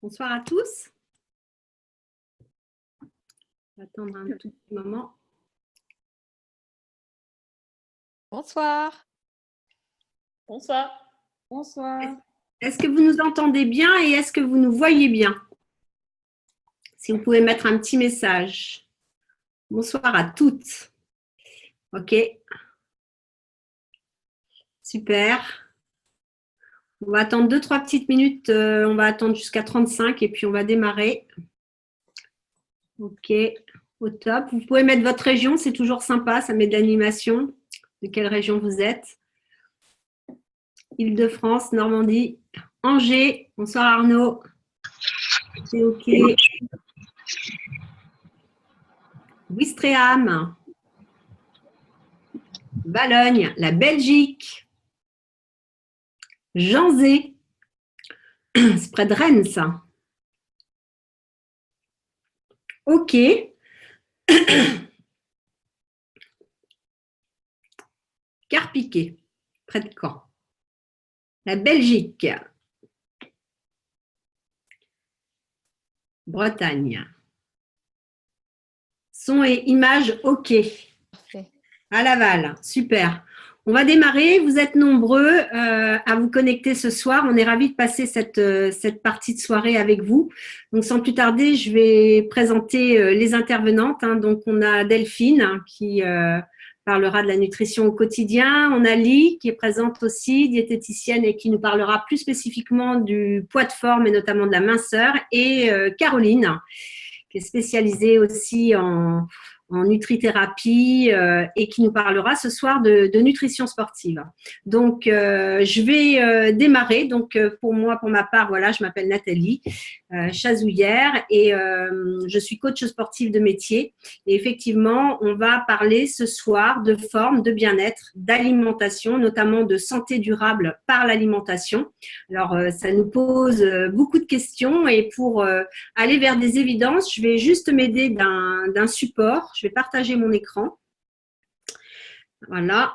Bonsoir à tous. On va attendre un tout petit moment. Bonsoir. Bonsoir. Bonsoir. Est-ce que vous nous entendez bien et est-ce que vous nous voyez bien? Si vous pouvez mettre un petit message. Bonsoir à toutes. Ok. Super. On va attendre 2-3 petites minutes. On va attendre jusqu'à 35 et puis on va démarrer. Ok. Au top. Vous pouvez mettre votre région. C'est toujours sympa. Ça met de l'animation. De quelle région vous êtes? Île-de-France, Normandie, Angers. Bonsoir Arnaud. C'est ok. Ouistreham, Valognes, la Belgique, Janzé. C'est près de Rennes, ça. Ok. Carpiquet, près de Caen. La Belgique. Bretagne. Son et image, ok. Parfait. À Laval, super. On va démarrer. Vous êtes nombreux à vous connecter ce soir. On est ravis de passer cette partie de soirée avec vous. Donc, sans plus tarder, je vais présenter les intervenantes. Donc, on a Delphine qui parlera de la nutrition au quotidien. On a Lee qui est présente aussi, diététicienne et qui nous parlera plus spécifiquement du poids de forme et notamment de la minceur. Et Caroline qui est spécialisée aussi en nutrithérapie et qui nous parlera ce soir de nutrition sportive. Donc, je vais démarrer. Donc, pour ma part, voilà, je m'appelle Nathalie Chazouillère et je suis coach sportive de métier. Et effectivement, on va parler ce soir de forme, de bien-être, d'alimentation, notamment de santé durable par l'alimentation. Alors, ça nous pose beaucoup de questions et pour aller vers des évidences, je vais juste m'aider d'un support. Je vais partager mon écran. Voilà.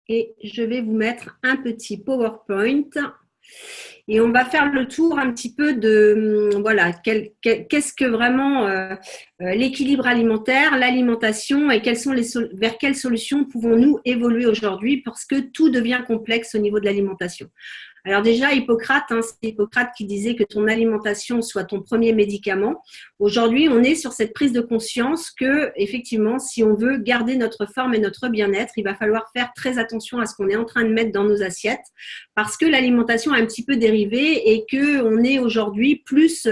Et je vais vous mettre un petit PowerPoint. Et on va faire le tour un petit peu de, voilà, qu'est-ce que vraiment l'équilibre alimentaire, l'alimentation et vers quelles solutions pouvons-nous évoluer aujourd'hui parce que tout devient complexe au niveau de l'alimentation. Alors déjà, Hippocrate, c'est Hippocrate qui disait que ton alimentation soit ton premier médicament. Aujourd'hui, on est sur cette prise de conscience que, effectivement, si on veut garder notre forme et notre bien-être, il va falloir faire très attention à ce qu'on est en train de mettre dans nos assiettes parce que l'alimentation a un petit peu dérivé et qu'on est aujourd'hui plus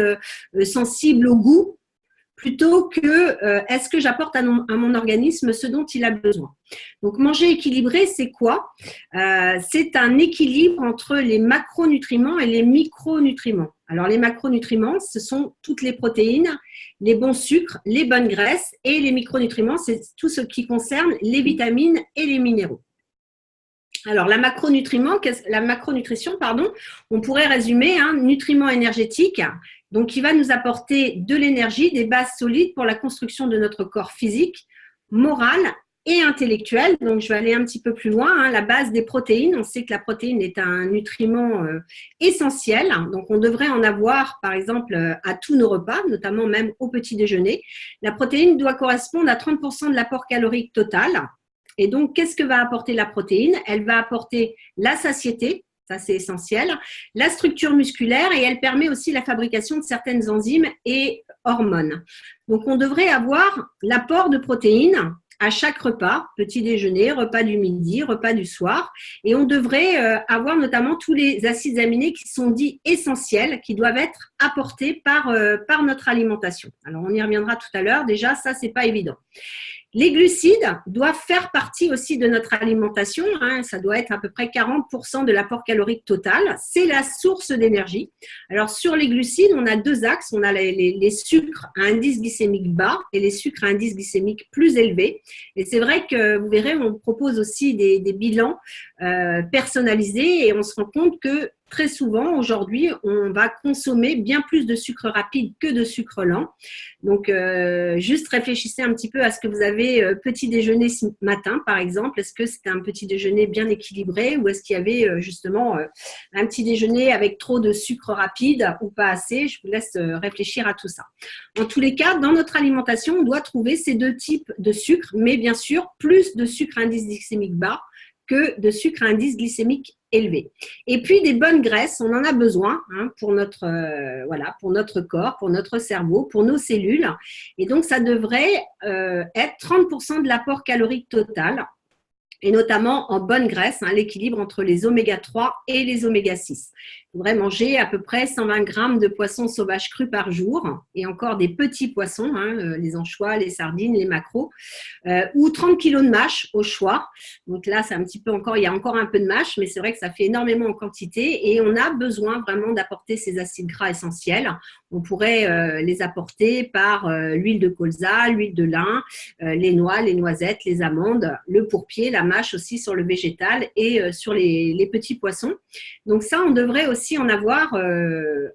sensible au goût plutôt que est-ce que j'apporte à mon organisme ce dont il a besoin. Donc, manger équilibré, c'est quoi? C'est un équilibre entre les macronutriments et les micronutriments. Alors, les macronutriments, ce sont toutes les protéines, les bons sucres, les bonnes graisses et les micronutriments, c'est tout ce qui concerne les vitamines et les minéraux. Alors, la macronutrition, on pourrait résumer nutriments énergétiques, donc qui va nous apporter de l'énergie, des bases solides pour la construction de notre corps physique, moral et intellectuel. Donc, je vais aller un petit peu plus loin. La base des protéines, on sait que la protéine est un nutriment essentiel. Donc, on devrait en avoir, par exemple, à tous nos repas, notamment même au petit déjeuner. La protéine doit correspondre à 30% de l'apport calorique total. Et donc, qu'est-ce que va apporter la protéine? Elle va apporter la satiété, ça c'est essentiel, la structure musculaire et elle permet aussi la fabrication de certaines enzymes et hormones. Donc, on devrait avoir l'apport de protéines à chaque repas, petit déjeuner, repas du midi, repas du soir. Et on devrait avoir notamment tous les acides aminés qui sont dits essentiels, qui doivent être apportés par notre alimentation. Alors, on y reviendra tout à l'heure. Déjà, ça, c'est pas évident. Les glucides doivent faire partie aussi de notre alimentation. Ça doit être à peu près 40% de l'apport calorique total. C'est la source d'énergie. Alors, sur les glucides, on a deux axes. On a les sucres à indice glycémique bas et les sucres à indice glycémique plus élevé. Et c'est vrai que, vous verrez, on propose aussi des bilans personnalisés et on se rend compte que très souvent, aujourd'hui, on va consommer bien plus de sucre rapide que de sucre lent. Donc, juste réfléchissez un petit peu à ce que vous avez petit déjeuner ce matin, par exemple. Est-ce que c'était un petit déjeuner bien équilibré ou est-ce qu'il y avait justement un petit déjeuner avec trop de sucre rapide ou pas assez? Je vous laisse réfléchir à tout ça. En tous les cas, dans notre alimentation, on doit trouver ces deux types de sucre, mais bien sûr, plus de sucre à indice glycémique bas que de sucre à indice glycémique élevé. Et puis des bonnes graisses, on en a besoin pour notre pour notre corps, pour notre cerveau, pour nos cellules. Et donc ça devrait être 30% de l'apport calorique total, et notamment en bonne graisse, l'équilibre entre les oméga 3 et les oméga 6. Il faudrait manger à peu près 120 grammes de poissons sauvages crus par jour, et encore des petits poissons, les anchois, les sardines, les maquereaux, ou 30 kilos de mâche au choix. Donc là, c'est un petit peu encore, il y a encore un peu de mâche, mais c'est vrai que ça fait énormément en quantité, et on a besoin vraiment d'apporter ces acides gras essentiels. On pourrait les apporter par l'huile de colza, l'huile de lin, les noix, les noisettes, les amandes, le pourpier, la mâche aussi sur le végétal et sur les petits poissons. Donc ça, on devrait aussi en avoir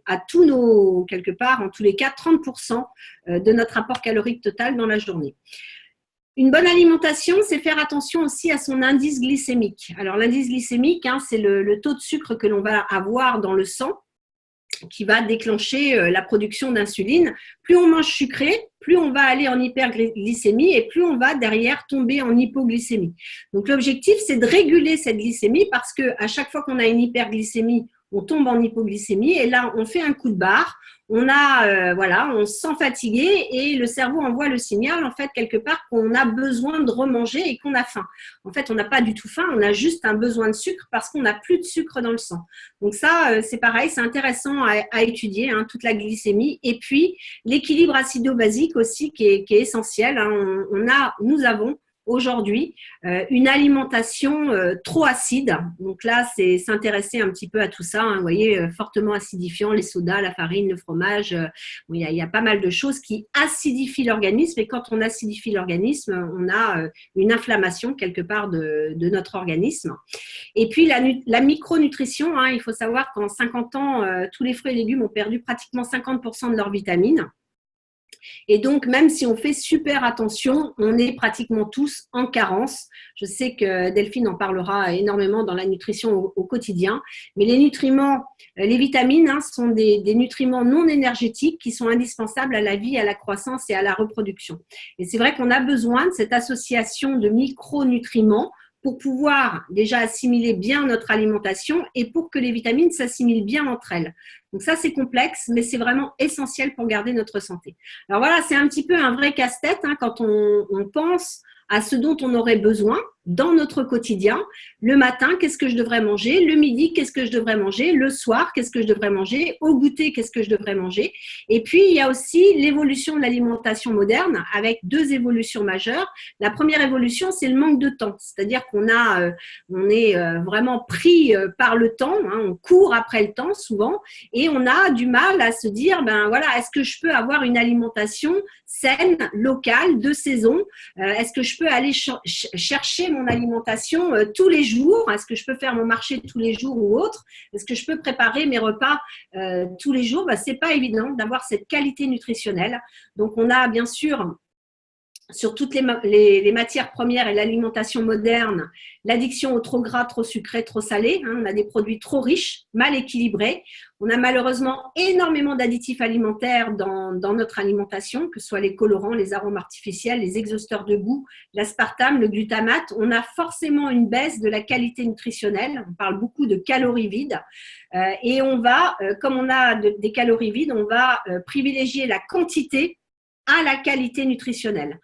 à tous nos, quelque part, en tous les cas, 30% de notre apport calorique total dans la journée. Une bonne alimentation, c'est faire attention aussi à son indice glycémique. Alors l'indice glycémique, c'est le taux de sucre que l'on va avoir dans le sang, qui va déclencher la production d'insuline. Plus on mange sucré, plus on va aller en hyperglycémie et plus on va derrière tomber en hypoglycémie. Donc l'objectif, c'est de réguler cette glycémie parce qu'à chaque fois qu'on a une hyperglycémie, on tombe en hypoglycémie et là, on fait un coup de barre. On se sent fatigué et le cerveau envoie le signal, en fait, quelque part, qu'on a besoin de remanger et qu'on a faim. En fait, on n'a pas du tout faim, on a juste un besoin de sucre parce qu'on n'a plus de sucre dans le sang. Donc ça, c'est pareil, c'est intéressant à étudier, toute la glycémie. Et puis, l'équilibre acido-basique aussi qui est essentiel. Nous avons aujourd'hui une alimentation trop acide. Donc là, c'est s'intéresser un petit peu à tout ça. Vous voyez, fortement acidifiant, les sodas, la farine, le fromage. Il y a pas mal de choses qui acidifient l'organisme. Et quand on acidifie l'organisme, on a une inflammation quelque part de notre organisme. Et puis, la micronutrition, il faut savoir qu'en 50 ans, tous les fruits et légumes ont perdu pratiquement 50% de leurs vitamines. Et donc, même si on fait super attention, on est pratiquement tous en carence. Je sais que Delphine en parlera énormément dans la nutrition au quotidien. Mais les nutriments, les vitamines, sont des nutriments non énergétiques qui sont indispensables à la vie, à la croissance et à la reproduction. Et c'est vrai qu'on a besoin de cette association de micronutriments pour pouvoir déjà assimiler bien notre alimentation et pour que les vitamines s'assimilent bien entre elles. Donc ça, c'est complexe, mais c'est vraiment essentiel pour garder notre santé. Alors voilà, c'est un petit peu un vrai casse-tête quand on pense à ce dont on aurait besoin dans notre quotidien. Le matin, qu'est-ce que je devrais manger? Le midi, qu'est-ce que je devrais manger? Le soir, qu'est-ce que je devrais manger? Au goûter, qu'est-ce que je devrais manger? Et puis, il y a aussi l'évolution de l'alimentation moderne avec deux évolutions majeures. La première évolution, c'est le manque de temps. C'est-à-dire qu'on est vraiment pris par le temps. On court après le temps souvent et on a du mal à se dire, est-ce que je peux avoir une alimentation saine, locale, de saison? Est-ce que je peux aller chercher mon alimentation tous les jours? Est-ce que je peux faire mon marché tous les jours ou autre? Est-ce que je peux préparer mes repas tous les jours? C'est pas évident d'avoir cette qualité nutritionnelle. Donc, on a bien sûr sur toutes les matières premières et l'alimentation moderne, l'addiction au trop gras, trop sucré, trop salé. On a des produits trop riches, mal équilibrés. On a malheureusement énormément d'additifs alimentaires dans notre alimentation, que ce soit les colorants, les arômes artificiels, les exhausteurs de goût, l'aspartame, le glutamate. On a forcément une baisse de la qualité nutritionnelle. On parle beaucoup de calories vides. Et on va, comme on a des calories vides, on va privilégier la quantité à la qualité nutritionnelle.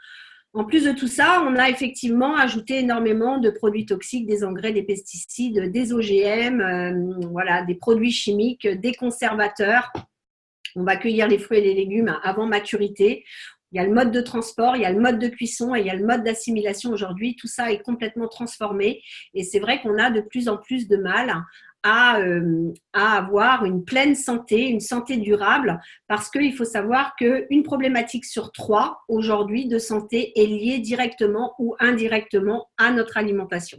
En plus de tout ça, on a effectivement ajouté énormément de produits toxiques, des engrais, des pesticides, des OGM, des produits chimiques, des conservateurs. On va cueillir les fruits et les légumes avant maturité. Il y a le mode de transport, il y a le mode de cuisson et il y a le mode d'assimilation aujourd'hui. Tout ça est complètement transformé et c'est vrai qu'on a de plus en plus de mal à avoir une pleine santé, une santé durable, parce qu'il faut savoir qu'une problématique sur 3 aujourd'hui de santé est liée directement ou indirectement à notre alimentation.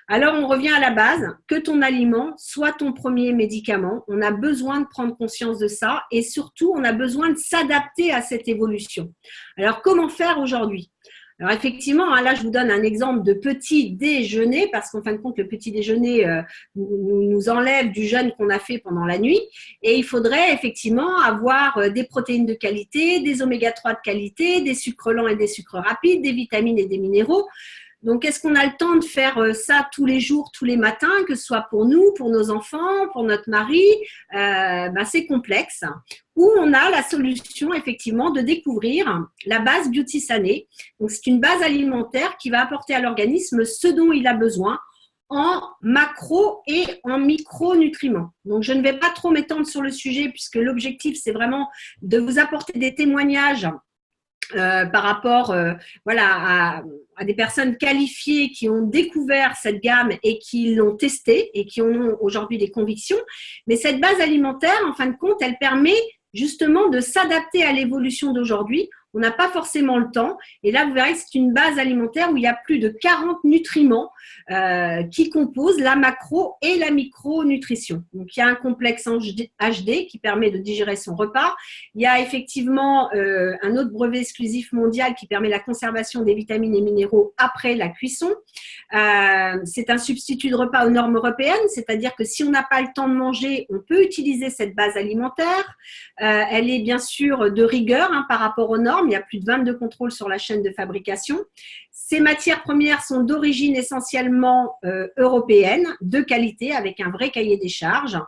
Alors, on revient à la base, que ton aliment soit ton premier médicament. On a besoin de prendre conscience de ça et surtout, on a besoin de s'adapter à cette évolution. Alors, comment faire aujourd'hui? Alors effectivement, là je vous donne un exemple de petit déjeuner parce qu'en fin de compte, le petit déjeuner nous enlève du jeûne qu'on a fait pendant la nuit et il faudrait effectivement avoir des protéines de qualité, des oméga 3 de qualité, des sucres lents et des sucres rapides, des vitamines et des minéraux. Donc, est-ce qu'on a le temps de faire ça tous les jours, tous les matins, que ce soit pour nous, pour nos enfants, pour notre mari? C'est complexe. Ou on a la solution, effectivement, de découvrir la base Beauty Sané. Donc, c'est une base alimentaire qui va apporter à l'organisme ce dont il a besoin en macro et en micronutriments. Donc, je ne vais pas trop m'étendre sur le sujet puisque l'objectif, c'est vraiment de vous apporter des témoignages par rapport à des personnes qualifiées qui ont découvert cette gamme et qui l'ont testée et qui ont aujourd'hui des convictions. Mais cette base alimentaire, en fin de compte, elle permet justement de s'adapter à l'évolution d'aujourd'hui. On n'a pas forcément le temps. Et là, vous verrez que c'est une base alimentaire où il y a plus de 40 nutriments qui composent la macro et la micronutrition. Donc, il y a un complexe en HD qui permet de digérer son repas. Il y a effectivement un autre brevet exclusif mondial qui permet la conservation des vitamines et minéraux après la cuisson. C'est un substitut de repas aux normes européennes, c'est-à-dire que si on n'a pas le temps de manger, on peut utiliser cette base alimentaire. Elle est bien sûr de rigueur par rapport aux normes. Il y a plus de 22 contrôles sur la chaîne de fabrication. Ces matières premières sont d'origine essentiellement européenne, de qualité, avec un vrai cahier des charges.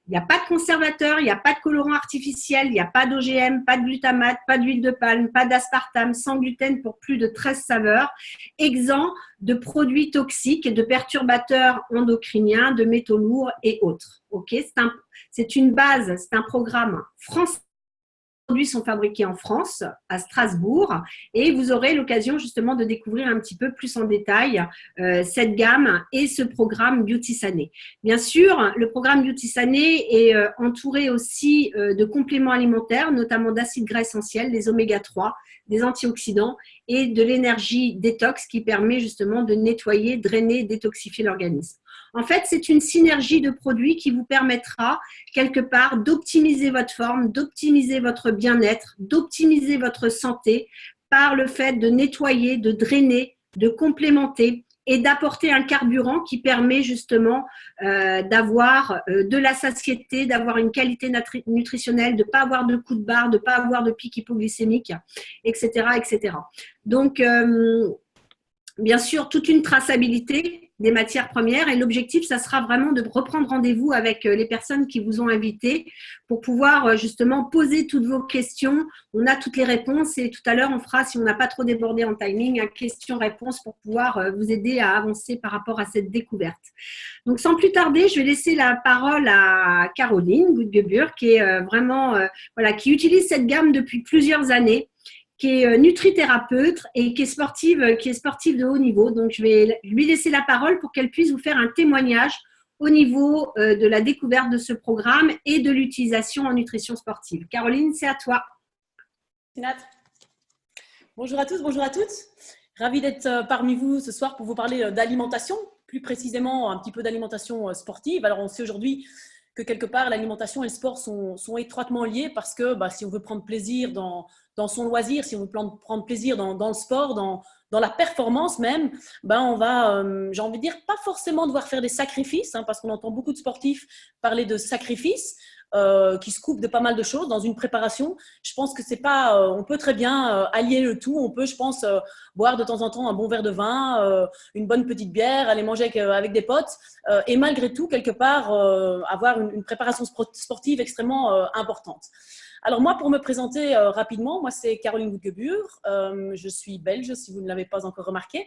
Il n'y a pas de conservateur, il n'y a pas de colorant artificiel, il n'y a pas d'OGM, pas de glutamate, pas d'huile de palme, pas d'aspartame, sans gluten pour plus de 13 saveurs, exempt de produits toxiques et de perturbateurs endocriniens, de métaux lourds et autres. Okay, c'est une base, c'est un programme français. Les produits sont fabriqués en France, à Strasbourg, et vous aurez l'occasion justement de découvrir un petit peu plus en détail cette gamme et ce programme Beauty Sané. Bien sûr, le programme Beauty Sané est entouré aussi de compléments alimentaires, notamment d'acides gras essentiels, des oméga 3, des antioxydants et de l'énergie détox qui permet justement de nettoyer, drainer, détoxifier l'organisme. En fait, c'est une synergie de produits qui vous permettra quelque part d'optimiser votre forme, d'optimiser votre bien-être, d'optimiser votre santé par le fait de nettoyer, de drainer, de complémenter et d'apporter un carburant qui permet justement d'avoir de la satiété, d'avoir une qualité nutritionnelle, de ne pas avoir de coups de barre, de ne pas avoir de pic hypoglycémique, etc., etc. Donc, bien sûr, toute une traçabilité des matières premières et l'objectif, ça sera vraiment de reprendre rendez-vous avec les personnes qui vous ont invité pour pouvoir justement poser toutes vos questions. On a toutes les réponses et tout à l'heure, on fera, si on n'a pas trop débordé en timing, un question-réponse pour pouvoir vous aider à avancer par rapport à cette découverte. Donc, sans plus tarder, je vais laisser la parole à Caroline Goudgebur qui est qui utilise cette gamme depuis plusieurs années, qui est nutrithérapeute et qui est sportive de haut niveau. Donc, je vais lui laisser la parole pour qu'elle puisse vous faire un témoignage au niveau de la découverte de ce programme et de l'utilisation en nutrition sportive. Caroline, c'est à toi. Bonjour à tous, bonjour à toutes. Ravie d'être parmi vous ce soir pour vous parler d'alimentation, plus précisément un petit peu d'alimentation sportive. Alors, on sait aujourd'hui que quelque part, l'alimentation et le sport sont étroitement liés parce que si on veut prendre plaisir dans son loisir, si on veut prendre plaisir dans le sport, dans la performance même, on va, j'ai envie de dire, pas forcément devoir faire des sacrifices, parce qu'on entend beaucoup de sportifs parler de sacrifices qui se coupent de pas mal de choses dans une préparation. Je pense que c'est pas, on peut très bien allier le tout. On peut, je pense, boire de temps en temps un bon verre de vin, une bonne petite bière, aller manger avec des potes et malgré tout, quelque part, avoir une préparation sportive extrêmement importante. Alors moi, pour me présenter rapidement, moi c'est Caroline Goudgebur, je suis belge si vous ne l'avez pas encore remarqué.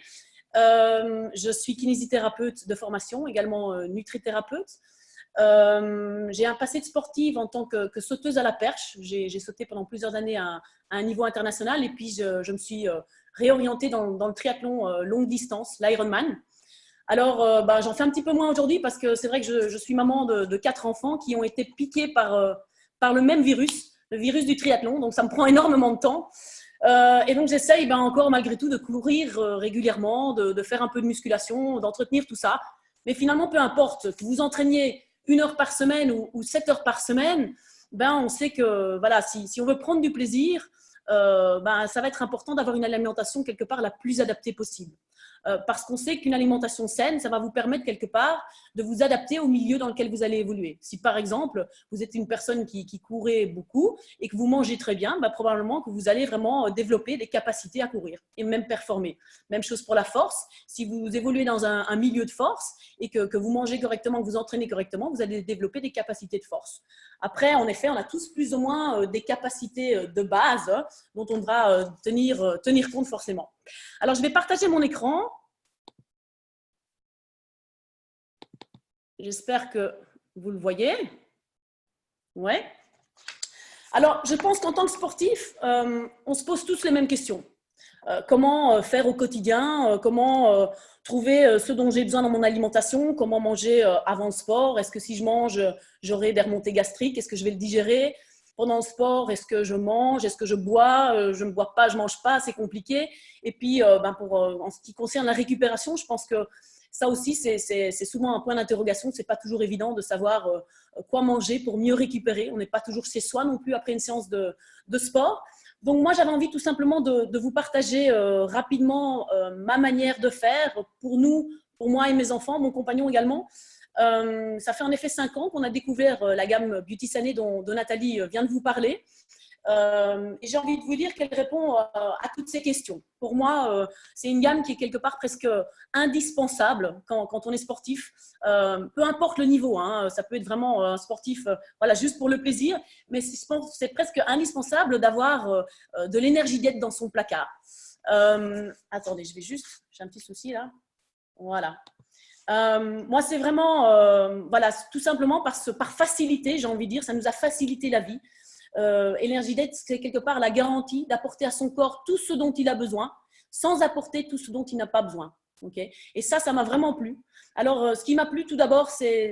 Je suis kinésithérapeute de formation, également nutrithérapeute. J'ai un passé de sportive en tant que sauteuse à la perche. J'ai sauté pendant plusieurs années à un niveau international et puis je me suis réorientée dans le triathlon longue distance, l'Ironman. Alors, j'en fais un petit peu moins aujourd'hui parce que c'est vrai que je suis maman de 4 enfants qui ont été piqués par le même virus, le virus du triathlon. Donc, ça me prend énormément de temps. Et donc, j'essaye encore malgré tout de courir régulièrement, de faire un peu de musculation, d'entretenir tout ça. Mais finalement, peu importe, que vous entraîniez 1 heure par semaine ou 7 heures par semaine, ben, on sait que voilà, si on veut prendre du plaisir, ben, ça va être important d'avoir une alimentation quelque part la plus adaptée possible. Parce qu'on sait qu'une alimentation saine, ça va vous permettre quelque part de vous adapter au milieu dans lequel vous allez évoluer. Si par exemple, vous êtes une personne qui courait beaucoup et que vous mangez très bien, bah, probablement que vous allez vraiment développer des capacités à courir et même performer. Même chose pour la force. Si vous évoluez dans un milieu de force et que vous mangez correctement, que vous entraînez correctement, vous allez développer des capacités de force. Après, en effet, on a tous plus ou moins des capacités de base dont on devra tenir compte forcément. Alors, je vais partager mon écran. J'espère que vous le voyez. Ouais. Alors, je pense qu'en tant que sportif, on se pose tous les mêmes questions. Comment faire au quotidien, comment trouver ce dont j'ai besoin dans mon alimentation, comment manger avant le sport, est-ce que si je mange, j'aurai des remontées gastriques, est-ce que je vais le digérer pendant le sport, est-ce que je mange, est-ce que je bois, je ne bois pas, je ne mange pas, c'est compliqué. Et puis, en ce qui concerne la récupération, je pense que ça aussi, c'est souvent un point d'interrogation. Ce n'est pas toujours évident de savoir quoi manger pour mieux récupérer. On n'est pas toujours chez soi non plus après une séance de sport. Donc, moi, j'avais envie tout simplement de vous partager rapidement ma manière de faire pour nous, pour moi et mes enfants, mon compagnon également. Ça fait en effet 5 ans qu'on a découvert la gamme Beauty Sané dont Nathalie vient de vous parler. Et j'ai envie de vous dire qu'elle répond à toutes ces questions. Pour moi, c'est une gamme qui est quelque part presque indispensable quand on est sportif. Peu importe le niveau, hein, ça peut être vraiment un sportif voilà, juste pour le plaisir, mais c'est presque indispensable d'avoir de l'énergie d'être dans son placard. Attendez, j'ai un petit souci là. Voilà. Moi, c'est vraiment, voilà, tout simplement par facilité, j'ai envie de dire, ça nous a facilité la vie. Energidet, c'est quelque part la garantie d'apporter à son corps tout ce dont il a besoin, sans apporter tout ce dont il n'a pas besoin. Okay, et ça m'a vraiment plu. Alors, ce qui m'a plu tout d'abord, c'est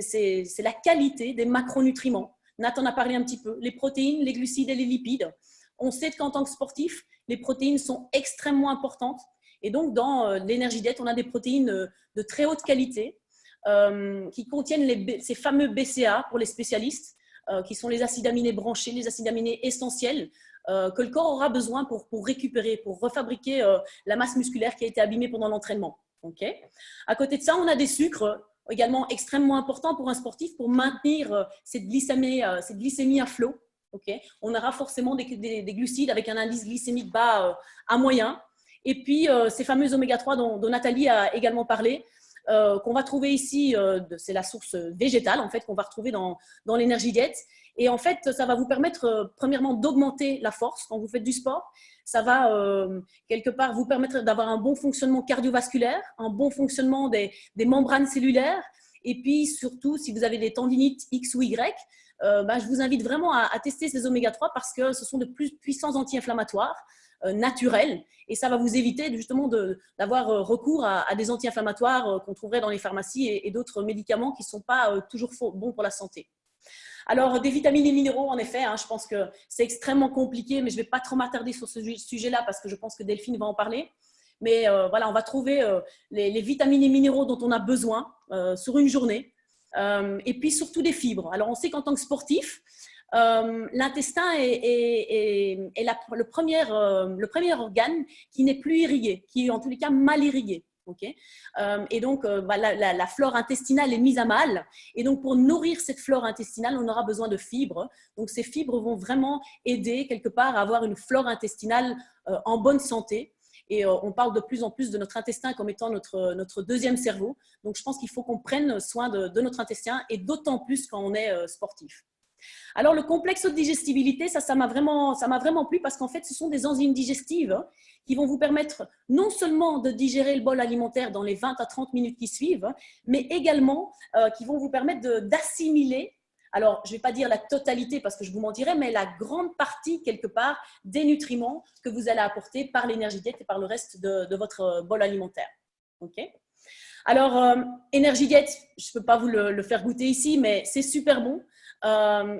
la qualité des macronutriments. Nathan en a parlé un petit peu. Les protéines, les glucides et les lipides. On sait qu'en tant que sportif, les protéines sont extrêmement importantes. Et donc, dans l'Energidet, on a des protéines de très haute qualité qui contiennent ces fameux BCA pour les spécialistes, qui sont les acides aminés branchés, les acides aminés essentiels que le corps aura besoin pour récupérer, pour refabriquer la masse musculaire qui a été abîmée pendant l'entraînement. Okay. À côté de ça, on a des sucres également extrêmement importants pour un sportif pour maintenir cette glycémie à flot. Okay. On aura forcément des glucides avec un indice glycémique bas à moyen. Et puis, ces fameux oméga-3 dont Nathalie a également parlé, qu'on va trouver ici, c'est la source végétale en fait qu'on va retrouver dans l'Energidet. Et en fait, ça va vous permettre premièrement d'augmenter la force quand vous faites du sport. Ça va quelque part vous permettre d'avoir un bon fonctionnement cardiovasculaire, un bon fonctionnement des membranes cellulaires. Et puis surtout, si vous avez des tendinites X ou Y, je vous invite vraiment à tester ces oméga-3 parce que ce sont de plus puissants anti-inflammatoires naturels et ça va vous éviter justement d'avoir recours à des anti-inflammatoires qu'on trouverait dans les pharmacies et d'autres médicaments qui ne sont pas toujours bons pour la santé. Alors, des vitamines et minéraux, en effet, hein, je pense que c'est extrêmement compliqué, mais je ne vais pas trop m'attarder sur ce sujet-là parce que je pense que Delphine va en parler. Mais voilà, on va trouver les vitamines et minéraux dont on a besoin sur une journée. Et puis surtout des fibres. Alors, on sait qu'en tant que sportif, l'intestin est le premier organe qui n'est plus irrigué, qui est en tous les cas mal irrigué. Okay. Et donc, la flore intestinale est mise à mal. Et donc, pour nourrir cette flore intestinale, on aura besoin de fibres. Donc, ces fibres vont vraiment aider quelque part à avoir une flore intestinale en bonne santé. Et on parle de plus en plus de notre intestin comme étant notre deuxième cerveau. Donc, je pense qu'il faut qu'on prenne soin de notre intestin et d'autant plus quand on est sportif. Alors, le complexe de digestibilité, ça m'a vraiment plu parce qu'en fait, ce sont des enzymes digestives qui vont vous permettre non seulement de digérer le bol alimentaire dans les 20 à 30 minutes qui suivent, mais également qui vont vous permettre d'assimiler, alors je ne vais pas dire la totalité parce que je vous mentirais, mais la grande partie quelque part des nutriments que vous allez apporter par l'Energidet et par le reste de votre bol alimentaire. Okay. Alors, Energidet, je ne peux pas vous le faire goûter ici, mais c'est super bon.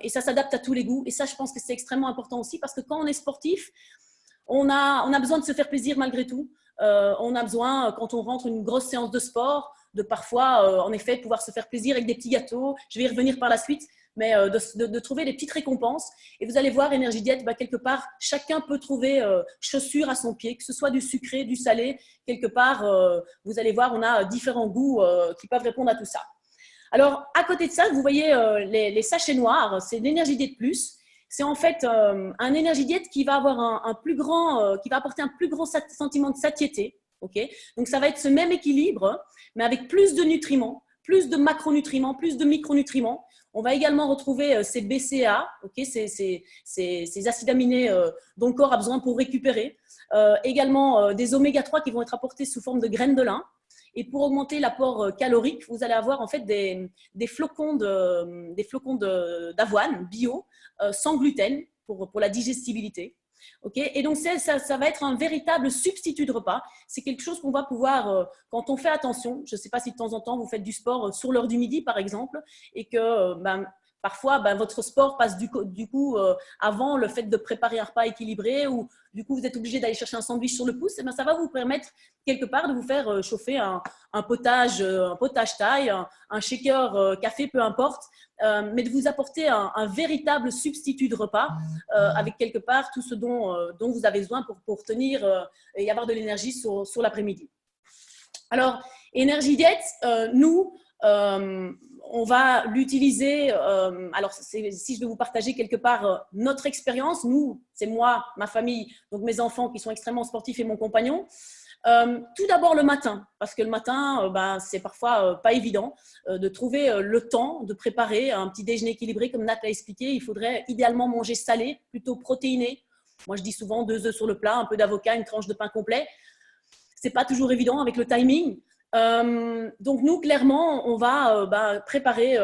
Et ça s'adapte à tous les goûts. Et ça, je pense que c'est extrêmement important aussi parce que quand on est sportif, on a besoin de se faire plaisir malgré tout. On a besoin, quand on rentre une grosse séance de sport, de parfois, en effet, pouvoir se faire plaisir avec des petits gâteaux. Je vais y revenir par la suite, mais de trouver des petites récompenses. Et vous allez voir, Énergie Diète, quelque part, chacun peut trouver chaussure à son pied, que ce soit du sucré, du salé. Quelque part, vous allez voir, on a différents goûts qui peuvent répondre à tout ça. Alors, à côté de ça, vous voyez les sachets noirs, c'est l'Énergie Diète Plus. C'est en fait un Énergie Diète qui va avoir qui va apporter un plus grand sentiment de satiété. Okay, donc, ça va être ce même équilibre, mais avec plus de nutriments, plus de macronutriments, plus de micronutriments. On va également retrouver ces BCAA, okay, ces acides aminés dont le corps a besoin pour récupérer. Également des oméga 3 qui vont être apportés sous forme de graines de lin. Et pour augmenter l'apport calorique, vous allez avoir en fait des flocons d'avoine bio sans gluten pour la digestibilité. Okay, et donc, ça va être un véritable substitut de repas. C'est quelque chose qu'on va pouvoir, quand on fait attention, je ne sais pas si de temps en temps vous faites du sport sur l'heure du midi par exemple, et que parfois votre sport passe du coup avant le fait de préparer un repas équilibré, ou du coup vous êtes obligé d'aller chercher un sandwich sur le pouce, et ça va vous permettre quelque part de vous faire chauffer un potage taille, un shaker café, peu importe, mais de vous apporter un véritable substitut de repas avec quelque part tout ce dont vous avez besoin pour tenir et avoir de l'énergie sur l'après-midi. Alors, Énergie Diète, nous, on va l'utiliser. Alors, si je veux vous partager quelque part notre expérience, nous, c'est moi, ma famille, donc mes enfants qui sont extrêmement sportifs et mon compagnon. Tout d'abord le matin, parce que le matin, c'est parfois pas évident de trouver le temps de préparer un petit déjeuner équilibré. Comme Nat l'a expliqué, il faudrait idéalement manger salé, plutôt protéiné. Moi, je dis souvent 2 œufs sur le plat, un peu d'avocat, une tranche de pain complet. C'est pas toujours évident avec le timing. Donc nous, clairement, on va préparer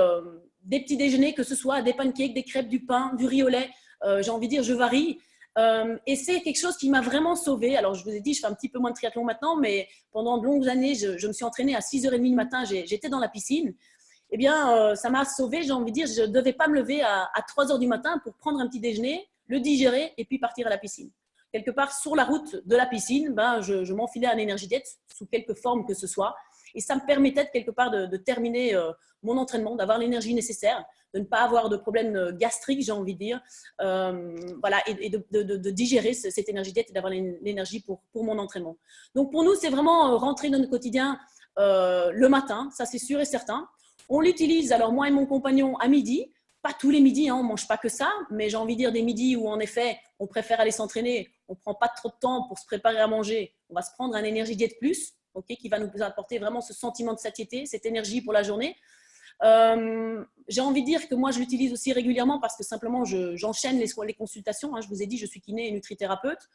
des petits déjeuners, que ce soit des pancakes, des crêpes, du pain, du riz au lait. J'ai envie de dire, je varie. Et c'est quelque chose qui m'a vraiment sauvée. Alors, je vous ai dit, je fais un petit peu moins de triathlon maintenant, mais pendant de longues années, je me suis entraînée à 6h30 du matin, j'étais dans la piscine. Eh bien, ça m'a sauvée, j'ai envie de dire, je ne devais pas me lever à 3h du matin pour prendre un petit déjeuner, le digérer et puis partir à la piscine. Quelque part, sur la route de la piscine, je m'enfilais un Énergie Diète sous quelque forme que ce soit. Et ça me permettait de, quelque part de terminer mon entraînement, d'avoir l'énergie nécessaire, de ne pas avoir de problème gastrique, j'ai envie de dire, voilà, et de digérer cette Énergie Diète et d'avoir l'énergie pour mon entraînement. Donc, pour nous, c'est vraiment rentrer dans notre quotidien le matin, ça c'est sûr et certain. On l'utilise, alors moi et mon compagnon, à midi. Pas tous les midis, on ne mange pas que ça, mais j'ai envie de dire des midis où en effet, on préfère aller s'entraîner, on ne prend pas trop de temps pour se préparer à manger, on va se prendre un Énergie Diète Plus, okay, qui va nous apporter vraiment ce sentiment de satiété, cette énergie pour la journée. J'ai envie de dire que moi, je l'utilise aussi régulièrement parce que simplement, j'enchaîne les consultations. Je vous ai dit, je suis kiné et nutrithérapeute.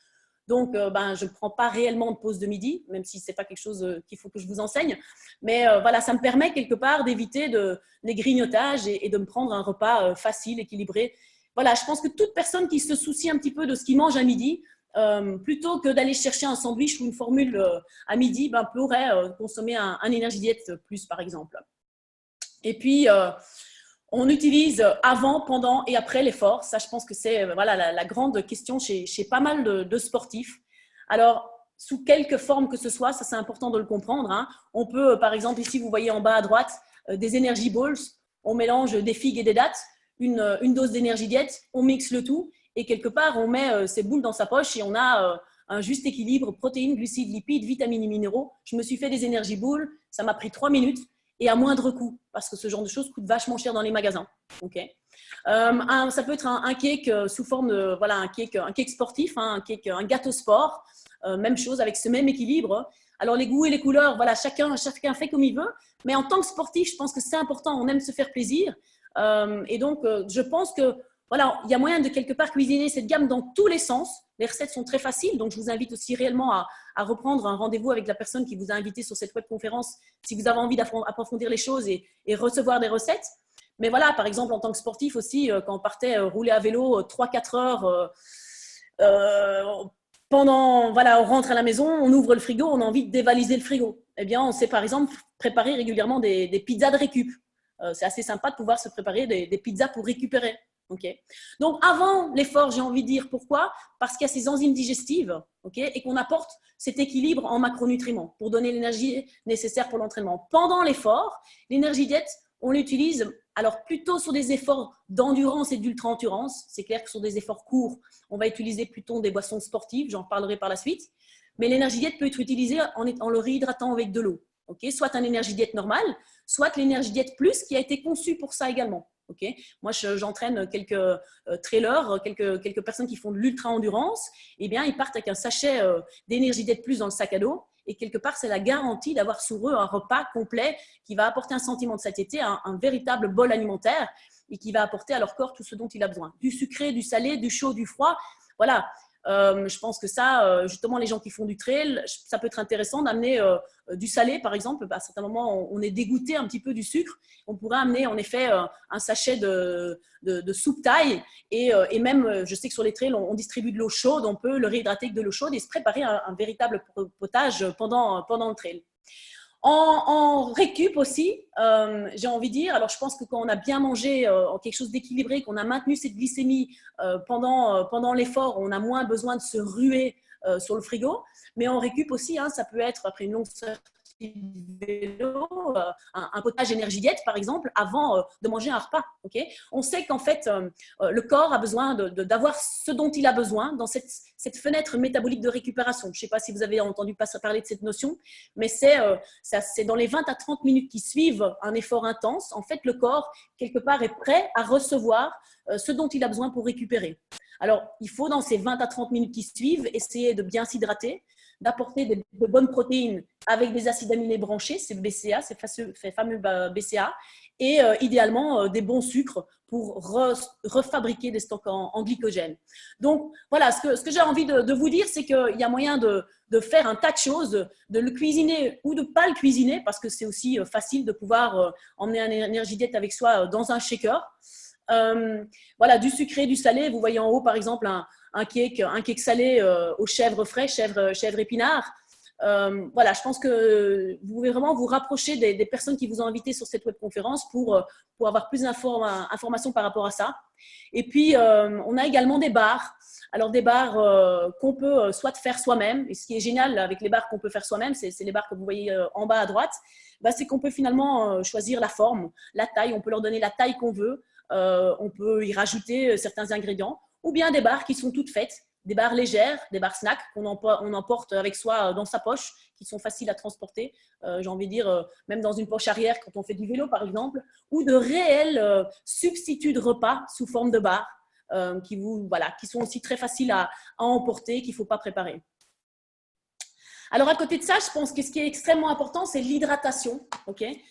Donc, je ne prends pas réellement de pause de midi, même si ce n'est pas quelque chose qu'il faut que je vous enseigne. Mais voilà, ça me permet quelque part d'éviter les grignotages et de me prendre un repas facile, équilibré. Voilà, je pense que toute personne qui se soucie un petit peu de ce qu'il mange à midi, plutôt que d'aller chercher un sandwich ou une formule à midi, pourrait consommer un Énergie Diète Plus, par exemple. Et puis, on utilise avant, pendant et après l'effort. Ça, je pense que c'est la grande question chez pas mal de sportifs. Alors, sous quelque forme que ce soit, ça c'est important de le comprendre. On peut, par exemple, ici, vous voyez en bas à droite, des Energy Balls. On mélange des figues et des dattes, une dose d'Énergie Diète, on mixe le tout et quelque part, on met ces boules dans sa poche et on a un juste équilibre protéines, glucides, lipides, vitamines et minéraux. Je me suis fait des Energy Balls, ça m'a pris 3 minutes. Et à moindre coût, parce que ce genre de choses coûte vachement cher dans les magasins. Okay. Ça peut être un cake sous forme de un cake sportif, un gâteau sport, même chose avec ce même équilibre. Alors les goûts et les couleurs, chacun fait comme il veut, mais en tant que sportif, je pense que c'est important, on aime se faire plaisir. Et donc, je pense que il y a moyen de quelque part cuisiner cette gamme dans tous les sens. Les recettes sont très faciles, donc je vous invite aussi réellement à reprendre un rendez-vous avec la personne qui vous a invité sur cette webconférence si vous avez envie d'approfondir les choses et recevoir des recettes. Mais voilà, par exemple, en tant que sportif aussi, quand on partait rouler à vélo 3-4 heures, on rentre à la maison, on ouvre le frigo, on a envie de dévaliser le frigo. Eh bien, on sait par exemple préparer régulièrement des pizzas de récup. C'est assez sympa de pouvoir se préparer des pizzas pour récupérer. Okay. Donc, avant l'effort, j'ai envie de dire pourquoi? Parce qu'il y a ces enzymes digestives, okay, et qu'on apporte cet équilibre en macronutriments pour donner l'énergie nécessaire pour l'entraînement. Pendant l'effort, l'énergie diète, on l'utilise alors plutôt sur des efforts d'endurance et d'ultra-endurance. C'est clair que sur des efforts courts, on va utiliser plutôt des boissons sportives, j'en parlerai par la suite. Mais l'énergie diète peut être utilisée en le réhydratant avec de l'eau. Okay, soit un énergie diète normale, soit l'énergie diète plus qui a été conçue pour ça également. Okay. Moi, j'entraîne quelques trailers, quelques personnes qui font de l'ultra-endurance. Eh bien, ils partent avec un sachet d'énergie diète plus dans le sac à dos. Et quelque part, c'est la garantie d'avoir sur eux un repas complet qui va apporter un sentiment de satiété, un véritable bol alimentaire et qui va apporter à leur corps tout ce dont il a besoin. Du sucré, du salé, du chaud, du froid. Voilà. Je pense que ça, justement, les gens qui font du trail, ça peut être intéressant d'amener du salé, par exemple. À certains moments, on est dégoûté un petit peu du sucre. On pourrait amener, en effet, un sachet de soupe thaï. Et même, je sais que sur les trails, on distribue de l'eau chaude. On peut le réhydrater avec de l'eau chaude et se préparer un véritable potage pendant le trail. En récup aussi, j'ai envie de dire, alors je pense que quand on a bien mangé quelque chose d'équilibré, qu'on a maintenu cette glycémie pendant l'effort, on a moins besoin de se ruer sur le frigo. Mais en récup aussi, hein, ça peut être après une longue sortie de vélo, un potage énergie diète par exemple, avant de manger un repas. Okay, on sait qu'en fait, le corps a besoin d'avoir ce dont il a besoin dans cette fenêtre métabolique de récupération. Je ne sais pas si vous avez entendu parler de cette notion, mais c'est dans les 20 à 30 minutes qui suivent un effort intense. En fait, le corps, quelque part, est prêt à recevoir ce dont il a besoin pour récupérer. Alors, il faut, dans ces 20 à 30 minutes qui suivent, essayer de bien s'hydrater, d'apporter de bonnes protéines avec des acides aminés branchés, c'est BCA, ces fameux BCA, et idéalement des bons sucres pour refabriquer des stocks en glycogène. Donc, voilà, ce que j'ai envie de vous dire, c'est qu'il y a moyen de faire un tas de choses, de le cuisiner ou de ne pas le cuisiner, parce que c'est aussi facile de pouvoir emmener un énergie diète avec soi dans un shaker. Voilà, du sucré, du salé. Vous voyez en haut, par exemple, un cake salé aux chèvres frais, chèvres épinards. Voilà, je pense que vous pouvez vraiment vous rapprocher des personnes qui vous ont invité sur cette webconférence pour avoir plus d'informations par rapport à ça. Et puis, on a également des bars. Alors, des bars qu'on peut soit faire soi-même. Et ce qui est génial avec les bars qu'on peut faire soi-même, c'est les bars que vous voyez en bas à droite, c'est qu'on peut finalement choisir la forme, la taille. On peut leur donner la taille qu'on veut. On peut y rajouter certains ingrédients. Ou bien des barres qui sont toutes faites. Des barres légères, des barres snacks qu'on emporte avec soi dans sa poche, qui sont faciles à transporter, j'ai envie de dire, même dans une poche arrière quand on fait du vélo par exemple, ou de réels substituts de repas sous forme de barres qui sont aussi très faciles à emporter, qu'il ne faut pas préparer. Alors à côté de ça, je pense que ce qui est extrêmement important, c'est l'hydratation. Okay,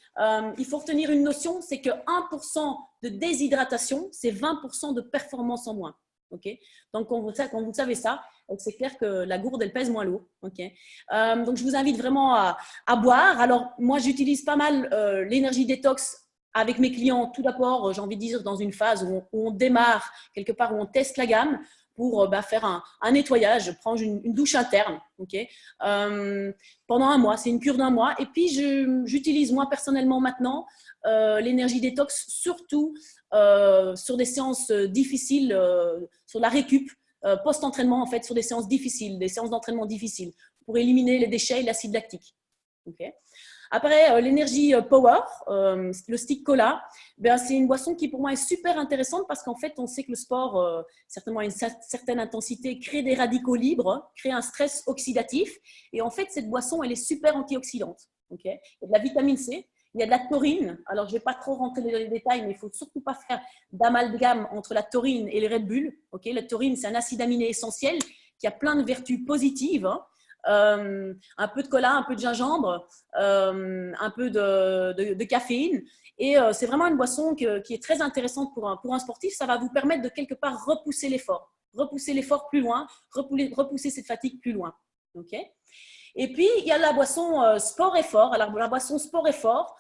il faut retenir une notion, c'est que 1% de déshydratation, c'est 20% de performance en moins. Okay. Donc, quand vous savez ça, c'est clair que la gourde, elle pèse moins lourd. Okay. Donc, je vous invite vraiment à boire. Alors, moi, j'utilise pas mal l'énergie détox avec mes clients. Tout d'abord, j'ai envie de dire, dans une phase où on démarre, quelque part où on teste la gamme pour faire un nettoyage, prendre une douche interne. Okay. Pendant un mois, c'est une cure d'un mois. Et puis, j'utilise moi personnellement maintenant l'énergie détox, surtout sur des séances difficiles, sur la récup, post-entraînement, en fait, sur des séances difficiles, des séances d'entraînement difficiles, pour éliminer les déchets et l'acide lactique. Okay. Après, l'énergie Power, le stick cola, c'est une boisson qui pour moi est super intéressante parce qu'en fait, on sait que le sport, certainement à une certaine intensité, crée des radicaux libres, crée un stress oxydatif. Et en fait, cette boisson, elle est super antioxydante. Okay. Il y a de la vitamine C, il y a de la taurine. Alors, je ne vais pas trop rentrer dans les détails, mais il ne faut surtout pas faire d'amalgame entre la taurine et les Red Bull. Okay. La taurine, c'est un acide aminé essentiel qui a plein de vertus positives. Un peu de cola, un peu de gingembre, un peu de caféine. Et c'est vraiment une boisson qui est très intéressante pour un sportif. Ça va vous permettre de quelque part repousser l'effort plus loin, repousser cette fatigue plus loin. Okay. Et puis, il y a la boisson sport effort. Alors, la boisson sport effort,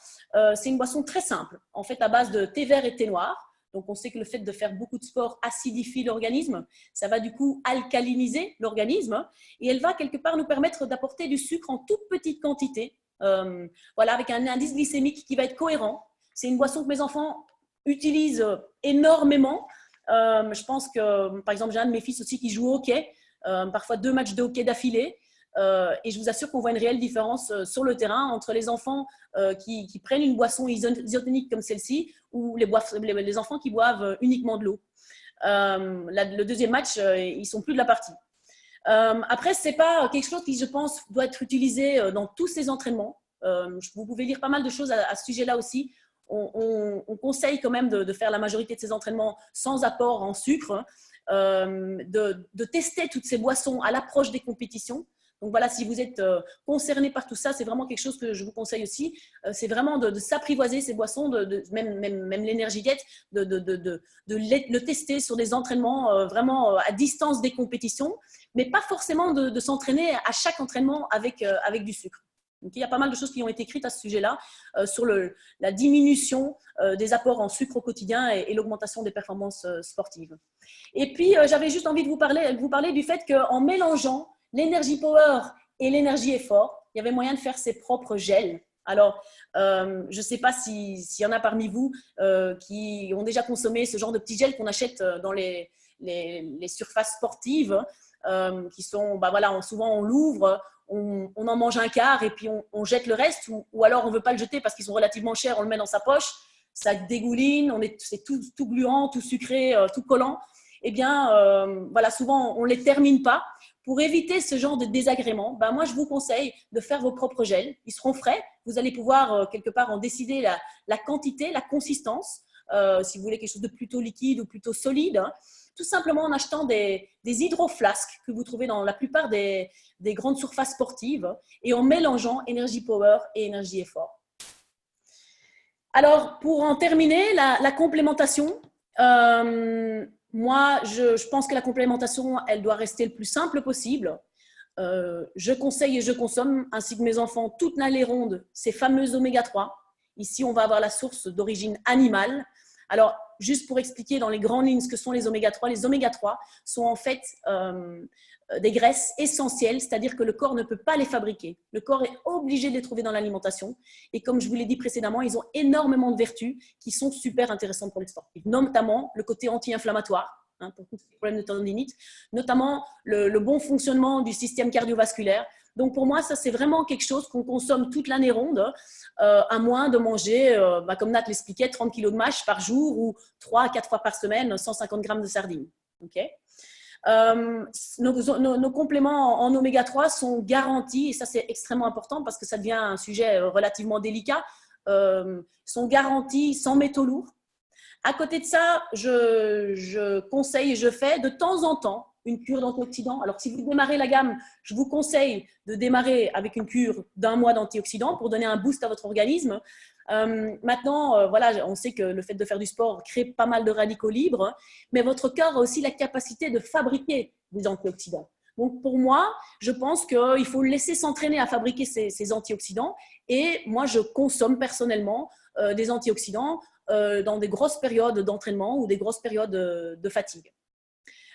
c'est une boisson très simple, en fait à base de thé vert et thé noir. Donc, on sait que le fait de faire beaucoup de sport acidifie l'organisme. Ça va du coup alcaliniser l'organisme et elle va quelque part nous permettre d'apporter du sucre en toute petite quantité, voilà, avec un indice glycémique qui va être cohérent. C'est une boisson que mes enfants utilisent énormément. Je pense que, par exemple, j'ai un de mes fils aussi qui joue au hockey, parfois 2 matchs de hockey d'affilée. Et je vous assure qu'on voit une réelle différence sur le terrain entre les enfants qui prennent une boisson isotonique comme celle-ci ou les enfants qui boivent uniquement de l'eau. Le deuxième match, ils ne sont plus de la partie. Après, ce n'est pas quelque chose qui, je pense, doit être utilisé dans tous ces entraînements. Vous pouvez lire pas mal de choses à ce sujet-là aussi. On conseille quand même de faire la majorité de ces entraînements sans apport en sucre, de tester toutes ces boissons à l'approche des compétitions. Donc voilà, si vous êtes concerné par tout ça, c'est vraiment quelque chose que je vous conseille aussi. C'est vraiment de s'apprivoiser ces boissons, même l'énergie diète, de le tester sur des entraînements vraiment à distance des compétitions, mais pas forcément de s'entraîner à chaque entraînement avec du sucre. Donc, il y a pas mal de choses qui ont été écrites à ce sujet-là sur la diminution des apports en sucre au quotidien et l'augmentation des performances sportives. Et puis, j'avais juste envie de vous parler du fait qu'en mélangeant l'énergie power et l'énergie effort, il y avait moyen de faire ses propres gels. Alors, je ne sais pas s'il y en a parmi vous qui ont déjà consommé ce genre de petits gels qu'on achète dans les surfaces sportives, qui sont, voilà, souvent on l'ouvre, on en mange un quart et puis on jette le reste, ou alors on ne veut pas le jeter parce qu'ils sont relativement chers, on le met dans sa poche, ça dégouline, c'est tout gluant, tout sucré, tout collant. Eh bien, voilà, souvent on ne les termine pas. Pour éviter ce genre de désagrément, moi je vous conseille de faire vos propres gels. Ils seront frais, vous allez pouvoir quelque part en décider la quantité, la consistance, si vous voulez quelque chose de plutôt liquide ou plutôt solide, hein. Tout simplement en achetant des hydroflasques que vous trouvez dans la plupart des grandes surfaces sportives et en mélangeant énergie power et énergie effort. Alors, pour en terminer, la complémentation, moi, je pense que la complémentation, elle doit rester le plus simple possible. Je conseille et je consomme, ainsi que mes enfants, toute l'année ronde, ces fameux oméga 3. Ici, on va avoir la source d'origine animale. Alors, juste pour expliquer dans les grandes lignes ce que sont les oméga 3 sont en fait des graisses essentielles, c'est-à-dire que le corps ne peut pas les fabriquer. Le corps est obligé de les trouver dans l'alimentation. Et comme je vous l'ai dit précédemment, ils ont énormément de vertus qui sont super intéressantes pour les sportifs, notamment le côté anti-inflammatoire, hein, pour tous les problèmes de tendinite, notamment le bon fonctionnement du système cardiovasculaire. Donc, pour moi, ça, c'est vraiment quelque chose qu'on consomme toute l'année ronde, à moins de manger, comme Nat l'expliquait, 30 kg de mâche par jour ou 3 à 4 fois par semaine, 150 grammes de sardines. Okay. Nos compléments en oméga 3 sont garantis, et ça, c'est extrêmement important parce que ça devient un sujet relativement délicat, sont garantis sans métaux lourds. À côté de ça, je conseille et je fais de temps en temps une cure d'antioxydants. Alors, si vous démarrez la gamme, je vous conseille de démarrer avec une cure d'1 mois d'antioxydants pour donner un boost à votre organisme. Maintenant, voilà, on sait que le fait de faire du sport crée pas mal de radicaux libres, mais votre corps a aussi la capacité de fabriquer des antioxydants. Donc, pour moi, je pense qu'il faut le laisser s'entraîner à fabriquer ces antioxydants. Et moi, je consomme personnellement des antioxydants dans des grosses périodes d'entraînement ou des grosses périodes de fatigue.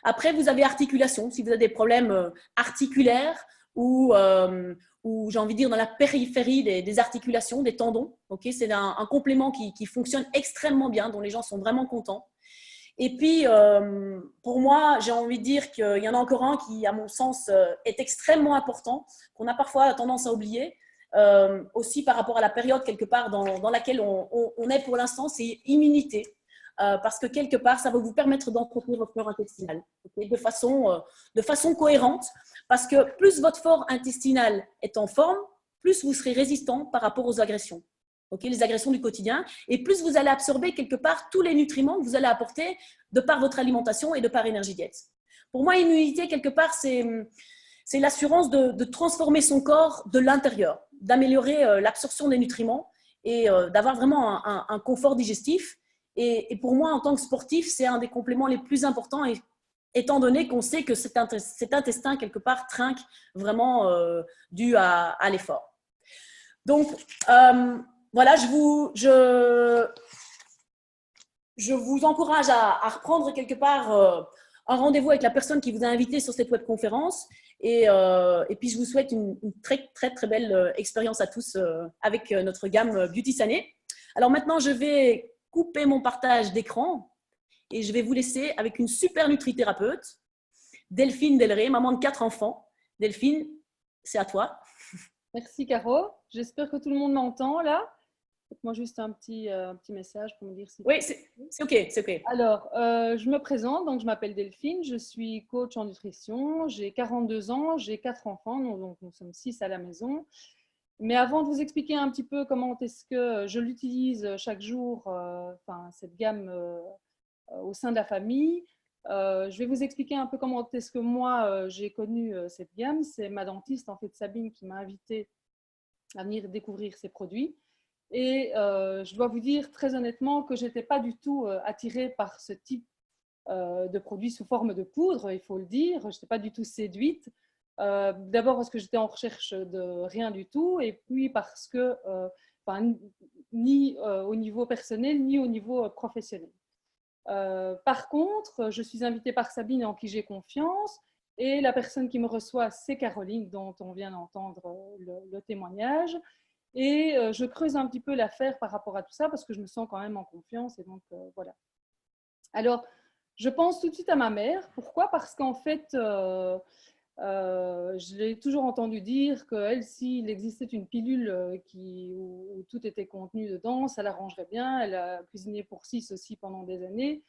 Après, vous avez articulation. Si vous avez des problèmes articulaires ou j'ai envie de dire dans la périphérie des articulations, des tendons, okay, c'est un complément qui fonctionne extrêmement bien, dont les gens sont vraiment contents. Et puis, pour moi, j'ai envie de dire qu'il y en a encore un qui, à mon sens, est extrêmement important, qu'on a parfois tendance à oublier, aussi par rapport à la période quelque part dans laquelle on est pour l'instant, c'est immunité. Parce que quelque part, ça va vous permettre d'entretenir votre flore intestinale, okay, de façon cohérente, parce que plus votre flore intestinale est en forme, plus vous serez résistant par rapport aux agressions, okay, les agressions du quotidien, et plus vous allez absorber quelque part tous les nutriments que vous allez apporter de par votre alimentation et de par énergie diète. Pour moi, immunité, quelque part, c'est l'assurance de transformer son corps de l'intérieur, d'améliorer l'absorption des nutriments et d'avoir vraiment un confort digestif. Et pour moi, en tant que sportif, c'est un des compléments les plus importants, étant donné qu'on sait que cet intestin, quelque part, trinque vraiment dû à l'effort. Donc, voilà, je vous encourage à reprendre quelque part un rendez-vous avec la personne qui vous a invité sur cette webconférence. Et puis, je vous souhaite une très, très, très belle expérience à tous avec notre gamme Beauty Sané. Alors maintenant, je vais couper mon partage d'écran Et je vais vous laisser avec une super nutrithérapeute, Delphine Delray, maman de 4 enfants. Delphine, c'est à toi. Merci Caro. J'espère que tout le monde m'entend là. Faites-moi juste un petit message pour me dire si... Oui, c'est OK, c'est OK. Alors, je me présente, donc je m'appelle Delphine, je suis coach en nutrition, j'ai 42 ans, j'ai 4 enfants, donc nous sommes 6 à la maison. Mais avant de vous expliquer un petit peu comment est-ce que je l'utilise chaque jour, cette gamme au sein de la famille, je vais vous expliquer un peu comment est-ce que moi j'ai connu cette gamme. C'est ma dentiste, en fait, Sabine, qui m'a invitée à venir découvrir ces produits. Et je dois vous dire très honnêtement que je n'étais pas du tout attirée par ce type de produits sous forme de poudre, il faut le dire. Je n'étais pas du tout séduite. D'abord parce que j'étais en recherche de rien du tout, et puis parce que ni au niveau personnel, ni au niveau professionnel. Par contre, je suis invitée par Sabine en qui j'ai confiance, et la personne qui me reçoit, c'est Caroline, dont on vient d'entendre le témoignage. Et je creuse un petit peu l'affaire par rapport à tout ça parce que je me sens quand même en confiance. Et donc, voilà. Alors, je pense tout de suite à ma mère. Pourquoi? Parce qu'en fait, je l'ai toujours entendu dire qu'elle, s'il existait une pilule où tout était contenu dedans, ça l'arrangerait bien. Elle a cuisiné pour 6 aussi pendant des années.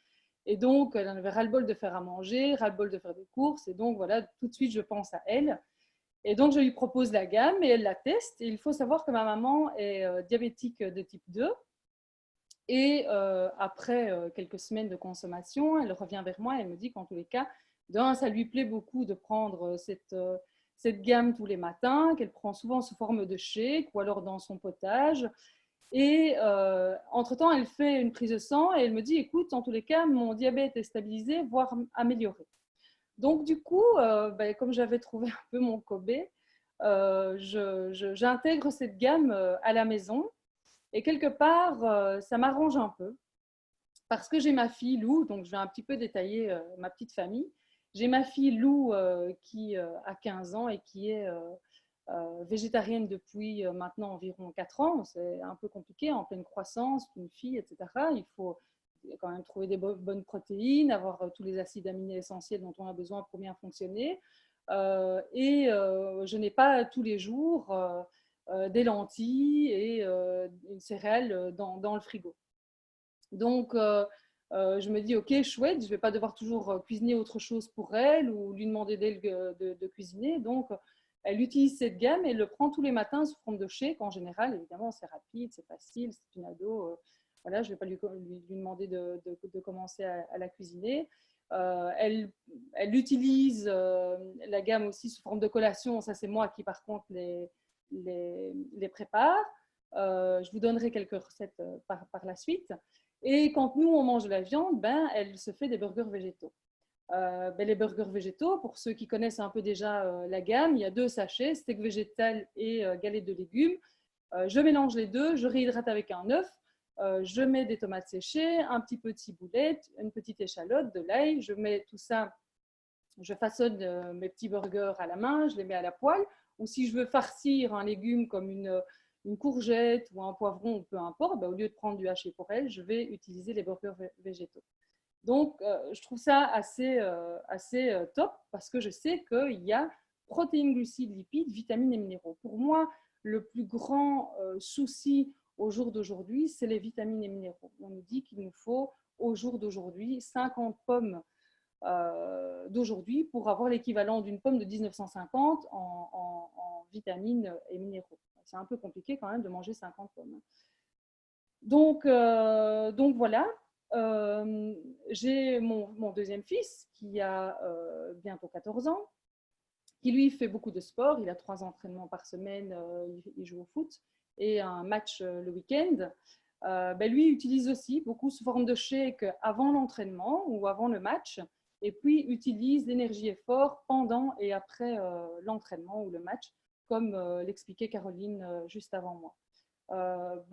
Et donc, elle en avait ras-le-bol de faire à manger, ras-le-bol de faire des courses. Et donc, voilà, tout de suite, je pense à elle. Et donc, je lui propose la gamme et elle la teste. Et il faut savoir que ma maman est diabétique de type 2. Et après quelques semaines de consommation, elle revient vers moi et elle me dit qu'en tous les cas, ça lui plaît beaucoup de prendre cette gamme tous les matins, qu'elle prend souvent sous forme de shake ou alors dans son potage. Et entre-temps, elle fait une prise de sang et elle me dit, écoute, en tous les cas, mon diabète est stabilisé, voire amélioré. Donc, du coup, comme j'avais trouvé un peu mon Kobe, j'intègre cette gamme à la maison. Et quelque part, ça m'arrange un peu parce que j'ai ma fille Lou, donc je vais un petit peu détailler ma petite famille. J'ai ma fille Lou qui a 15 ans et qui est végétarienne depuis maintenant environ 4 ans. C'est un peu compliqué, en pleine croissance, une fille, etc. Il faut quand même trouver des bonnes protéines, avoir tous les acides aminés essentiels dont on a besoin pour bien fonctionner. Je n'ai pas tous les jours des lentilles et une céréale dans le frigo. Donc, je me dis, ok, chouette, je ne vais pas devoir toujours cuisiner autre chose pour elle ou lui demander d'elle de cuisiner. Donc, elle utilise cette gamme et elle le prend tous les matins sous forme de shake. En général, évidemment, c'est rapide, c'est facile, c'est une ado. Voilà, je ne vais pas lui demander de commencer à la cuisiner. Elle utilise la gamme aussi sous forme de collation. Ça, c'est moi qui, par contre, les prépare. Je vous donnerai quelques recettes par la suite. Et quand nous, on mange de la viande, elle se fait des burgers végétaux. Les burgers végétaux, pour ceux qui connaissent un peu déjà la gamme, il y a 2 sachets, steak végétal et galette de légumes. Je mélange les deux, je réhydrate avec un œuf, je mets des tomates séchées, un petit peu de ciboulette, une petite échalote, de l'ail, je mets tout ça, je façonne mes petits burgers à la main, je les mets à la poêle, ou si je veux farcir un légume comme une courgette ou un poivron, ou peu importe, au lieu de prendre du haché pour elle, je vais utiliser les burgers végétaux. Donc, je trouve ça assez top parce que je sais qu'il y a protéines, glucides, lipides, vitamines et minéraux. Pour moi, le plus grand souci au jour d'aujourd'hui, c'est les vitamines et minéraux. On nous dit qu'il nous faut au jour d'aujourd'hui 50 pommes d'aujourd'hui pour avoir l'équivalent d'une pomme de 1950 en vitamines et minéraux. C'est un peu compliqué quand même de manger 50 pommes. Donc voilà. J'ai mon deuxième fils qui a bientôt 14 ans, qui lui fait beaucoup de sport. Il a 3 entraînements par semaine, il joue au foot et un match le week-end. Lui utilise aussi beaucoup sous forme de shake avant l'entraînement ou avant le match, et puis utilise l'énergie effort pendant et après l'entraînement ou le match, comme l'expliquait Caroline juste avant moi.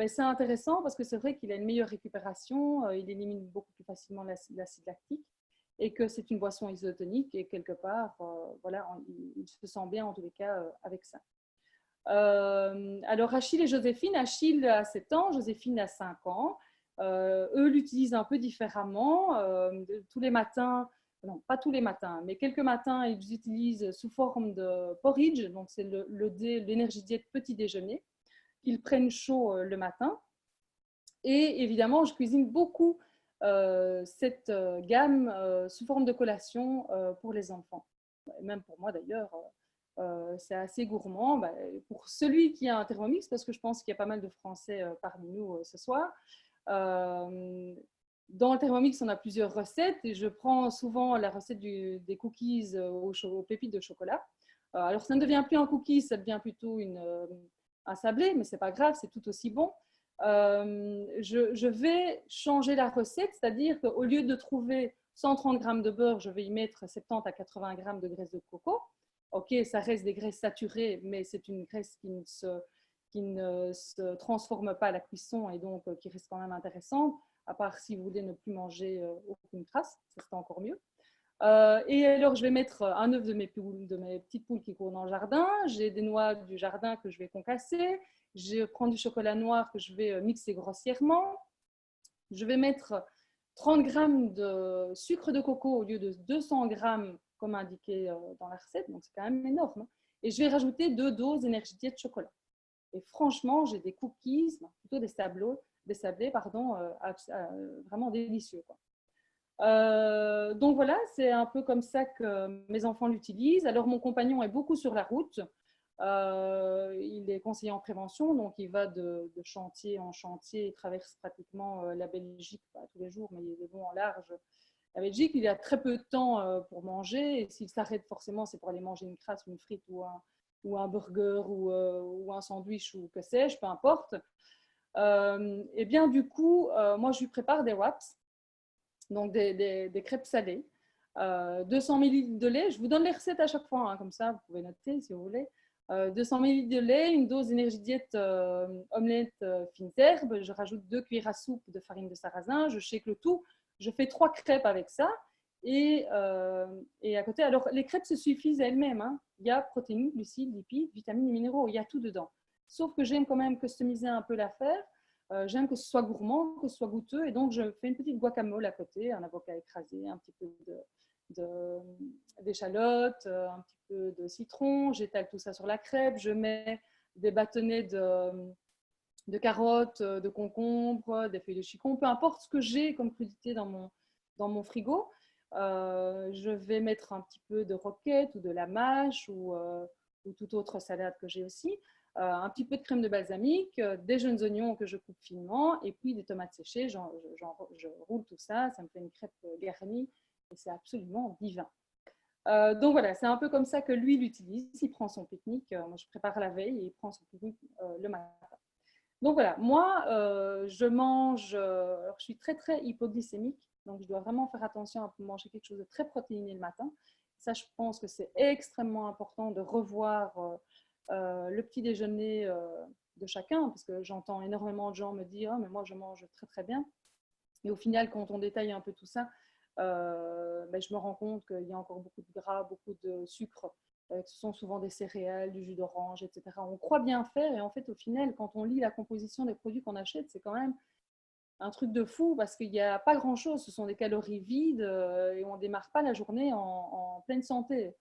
C'est intéressant parce que c'est vrai qu'il a une meilleure récupération, il élimine beaucoup plus facilement l'acide lactique et que c'est une boisson isotonique et quelque part, voilà, il se sent bien en tous les cas avec ça. Alors Achille et Joséphine, Achille a 7 ans, Joséphine a 5 ans. Eux l'utilisent un peu différemment. Tous les matins, non, pas tous les matins, mais quelques matins, ils utilisent sous forme de porridge, donc c'est l'énergie diète petit déjeuner, qu'ils prennent chaud le matin. Et évidemment, je cuisine beaucoup cette gamme sous forme de collation pour les enfants. Même pour moi d'ailleurs, c'est assez gourmand. Pour celui qui a un Thermomix, parce que je pense qu'il y a pas mal de Français parmi nous ce soir, dans le Thermomix, on a plusieurs recettes et je prends souvent la recette des cookies aux pépites de chocolat. Alors, ça ne devient plus un cookie, ça devient plutôt un sablé, mais ce n'est pas grave, c'est tout aussi bon. Je vais changer la recette, c'est-à-dire qu'au lieu de trouver 130 grammes de beurre, je vais y mettre 70 à 80 grammes de graisse de coco. Ok, ça reste des graisses saturées, mais c'est une graisse qui ne se transforme pas à la cuisson et donc qui reste quand même intéressante, à part si vous voulez ne plus manger aucune crasse, ça serait encore mieux. Et alors, je vais mettre un œuf de mes petites poules qui courent dans le jardin. J'ai des noix du jardin que je vais concasser. Je prends du chocolat noir que je vais mixer grossièrement. Je vais mettre 30 grammes de sucre de coco au lieu de 200 grammes comme indiqué dans la recette. Donc, c'est quand même énorme. Et je vais rajouter 2 doses d'énergie diète de chocolat. Et franchement, j'ai des cookies, plutôt des sablés, vraiment délicieux, quoi. Donc voilà, c'est un peu comme ça que mes enfants l'utilisent. Alors mon compagnon est beaucoup sur la route. Il est conseiller en prévention, donc il va de chantier en chantier. Il traverse pratiquement la Belgique, pas tous les jours, mais il est bon en large. La Belgique, il a très peu de temps pour manger. Et s'il s'arrête forcément, c'est pour aller manger une crasse, une frite ou un burger ou un sandwich ou que sais-je, peu importe. Et bien du coup, moi je lui prépare des wraps. Donc des crêpes salées, 200 ml de lait. Je vous donne les recettes à chaque fois, hein, comme ça vous pouvez noter si vous voulez. 200 ml de lait, une dose d'énergie diète omelette fines herbes. Je rajoute 2 cuillères à soupe de farine de sarrasin. Je shake le tout. Je fais 3 crêpes avec ça. Et à côté, alors les crêpes se suffisent elles-mêmes. Hein. Il y a protéines, glucides, lipides, vitamines et minéraux. Il y a tout dedans. Sauf que j'aime quand même customiser un peu l'affaire. J'aime que ce soit gourmand, que ce soit goûteux, et donc je fais une petite guacamole à côté, un avocat écrasé, un petit peu d'échalote, un petit peu de citron, j'étale tout ça sur la crêpe, je mets des bâtonnets de carottes, de concombres, des feuilles de chicon, peu importe ce que j'ai comme crudité dans mon frigo. Je vais mettre un petit peu de roquette ou de la mâche ou toute autre salade que j'ai aussi. Un petit peu de crème de balsamique, des jeunes oignons que je coupe finement et puis des tomates séchées. Je roule tout ça, ça me fait une crêpe garnie et c'est absolument divin. Donc voilà, c'est un peu comme ça que lui l'utilise. Il prend son pique-nique, moi je prépare la veille et il prend son pique-nique le matin. Donc voilà, moi je mange, alors je suis très très hypoglycémique, donc je dois vraiment faire attention à manger quelque chose de très protéiné le matin. Ça, je pense que c'est extrêmement important de revoir le petit déjeuner de chacun, parce que j'entends énormément de gens me dire « mais moi je mange très très bien ». Et au final, quand on détaille un peu tout ça, je me rends compte qu'il y a encore beaucoup de gras, beaucoup de sucre, ce sont souvent des céréales, du jus d'orange, etc. On croit bien faire et en fait, au final, quand on lit la composition des produits qu'on achète, c'est quand même un truc de fou parce qu'il n'y a pas grand-chose. Ce sont des calories vides et on ne démarre pas la journée en pleine santé.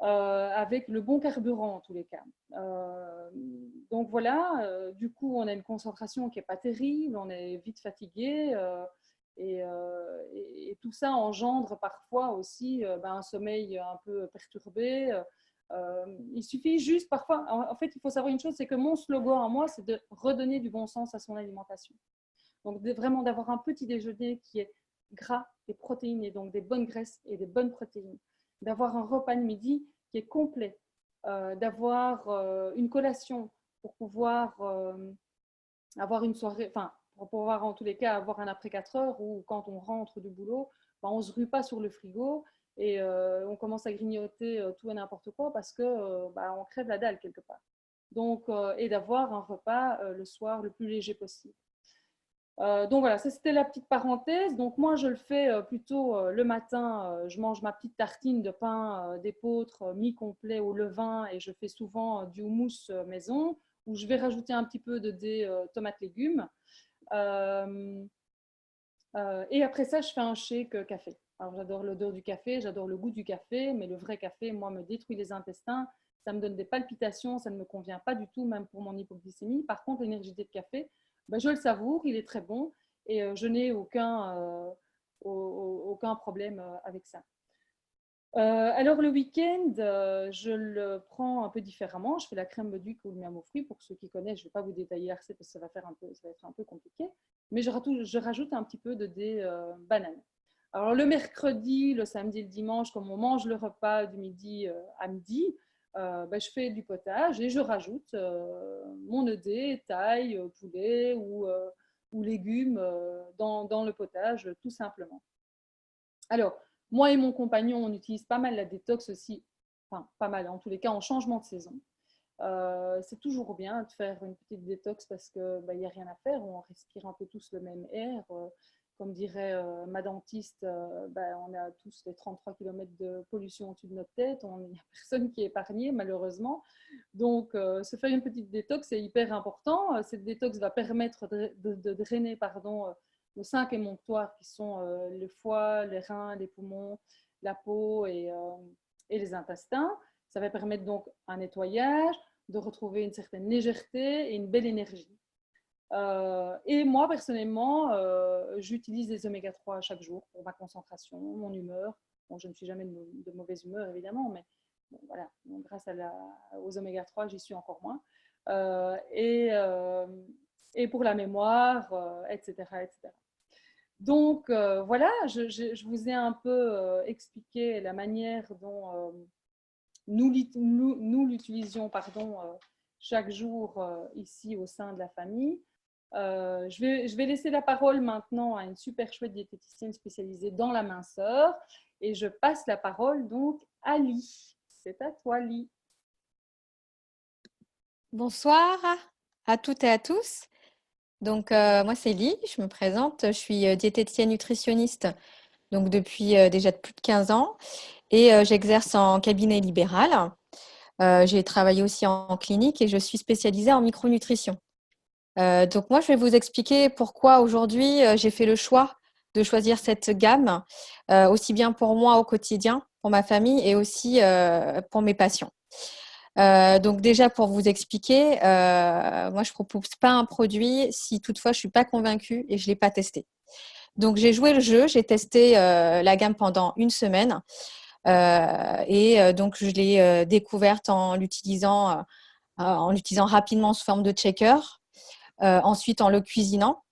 Avec le bon carburant en tous les cas. Donc voilà, du coup on a une concentration qui n'est pas terrible, on est vite fatigué et tout ça engendre parfois aussi un sommeil un peu perturbé. Il suffit juste parfois, en fait il faut savoir une chose, c'est que mon slogan à moi c'est de redonner du bon sens à son alimentation. Donc vraiment d'avoir un petit déjeuner qui est gras et protéiné, donc des bonnes graisses et des bonnes protéines. D'avoir un repas de midi qui est complet, d'avoir une collation pour pouvoir avoir une soirée, enfin, pour pouvoir en tous les cas avoir un après 4 heures ou quand on rentre du boulot, on ne se rue pas sur le frigo et on commence à grignoter tout et n'importe quoi parce qu'on crève la dalle quelque part. Donc, et d'avoir un repas le soir le plus léger possible. Donc voilà, ça c'était la petite parenthèse. Donc moi je le fais plutôt le matin, je mange ma petite tartine de pain d'épeautre mi-complet au levain et je fais souvent du houmous maison où je vais rajouter un petit peu de tomates légumes. Et après ça, je fais un shake café. Alors, j'adore l'odeur du café, j'adore le goût du café, mais le vrai café, moi, me détruit les intestins. Ça me donne des palpitations, ça ne me convient pas du tout, même pour mon hypoglycémie. Par contre, l'énergétique de café, ben, je le savoure, il est très bon et je n'ai aucun problème avec ça. Alors, le week-end, je le prends un peu différemment. Je fais la crème Bauduc ou le miam aux fruits. Pour ceux qui connaissent, je ne vais pas vous détailler la recette parce que ça va être un peu compliqué. Mais je rajoute un petit peu de des bananes. Alors, le mercredi, le samedi, le dimanche, comme on mange le repas du midi à midi, ben, je fais du potage et je rajoute mon œufs, taille, poulet ou légumes dans le potage, tout simplement. Alors, moi et mon compagnon, on utilise pas mal la détox aussi. Enfin, pas mal, en tous les cas, en changement de saison. C'est toujours bien de faire une petite détox parce qu'il n'y a rien à faire. On respire un peu tous le même air. Comme dirait ma dentiste, on a tous les 33 km de pollution au-dessus de notre tête. Il n'y a personne qui est épargné, malheureusement. Donc, se faire une petite détox, c'est hyper important. Cette détox va permettre de drainer nos 5 émonctoires qui sont le foie, les reins, les poumons, la peau et les intestins. Ça va permettre donc un nettoyage, de retrouver une certaine légèreté et une belle énergie. Et moi, personnellement, j'utilise des oméga 3 chaque jour pour ma concentration, mon humeur. Bon, je ne suis jamais de mauvaise humeur, évidemment, mais bon, voilà. Donc, grâce aux oméga 3, j'y suis encore moins. Et pour la mémoire, etc., etc. Donc, voilà, je vous ai un peu expliqué la manière dont nous l'utilisions chaque jour ici au sein de la famille. Je vais laisser la parole maintenant à une super chouette diététicienne spécialisée dans la minceur et je passe la parole donc à Ly. C'est à toi, Ly. Bonsoir à toutes et à tous. Donc, moi, c'est Ly, je me présente. Je suis diététicienne nutritionniste donc depuis déjà plus de 15 ans et j'exerce en cabinet libéral. J'ai travaillé aussi en clinique et je suis spécialisée en micronutrition. Donc, moi, je vais vous expliquer pourquoi aujourd'hui j'ai fait le choix de choisir cette gamme, aussi bien pour moi au quotidien, pour ma famille et aussi pour mes patients. Donc déjà pour vous expliquer, moi je propose pas un produit si toutefois je suis pas convaincue et je l'ai pas testé. Donc j'ai joué le jeu, j'ai testé la gamme pendant une semaine et donc je l'ai découverte en l'utilisant rapidement sous forme de shaker, ensuite en le cuisinant.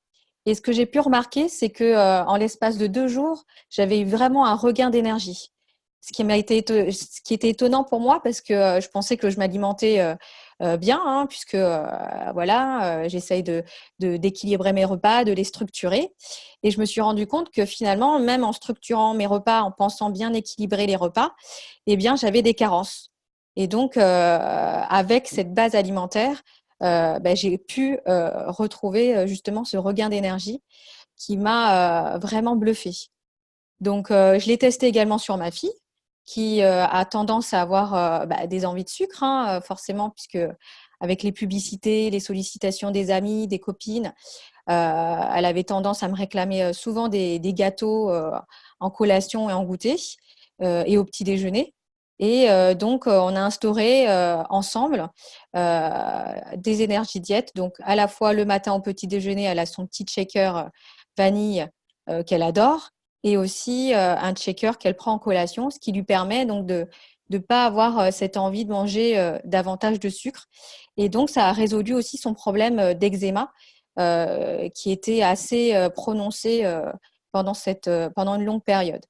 Et ce que j'ai pu remarquer, c'est que en l'espace de 2 jours, j'avais eu vraiment un regain d'énergie. Ce qui était étonnant pour moi parce que je pensais que je m'alimentais bien, hein, puisque j'essaye d'équilibrer mes repas, de les structurer. Et je me suis rendu compte que finalement, même en structurant mes repas, en pensant bien équilibrer les repas, eh bien, j'avais des carences. Et donc, avec cette base alimentaire, j'ai pu retrouver justement ce regain d'énergie qui m'a vraiment bluffée. Donc, je l'ai testé également sur ma fille qui a tendance à avoir des envies de sucre, hein, forcément, puisque avec les publicités, les sollicitations des amis, des copines, elle avait tendance à me réclamer souvent des gâteaux en collation et en goûter et au petit déjeuner. Et donc, on a instauré ensemble des énergies diètes. Donc, à la fois le matin au petit déjeuner, elle a son petit shaker vanille qu'elle adore et aussi un shaker qu'elle prend en collation, ce qui lui permet donc de ne pas avoir cette envie de manger davantage de sucre. Et donc, ça a résolu aussi son problème d'eczéma qui était assez prononcé pendant une longue période.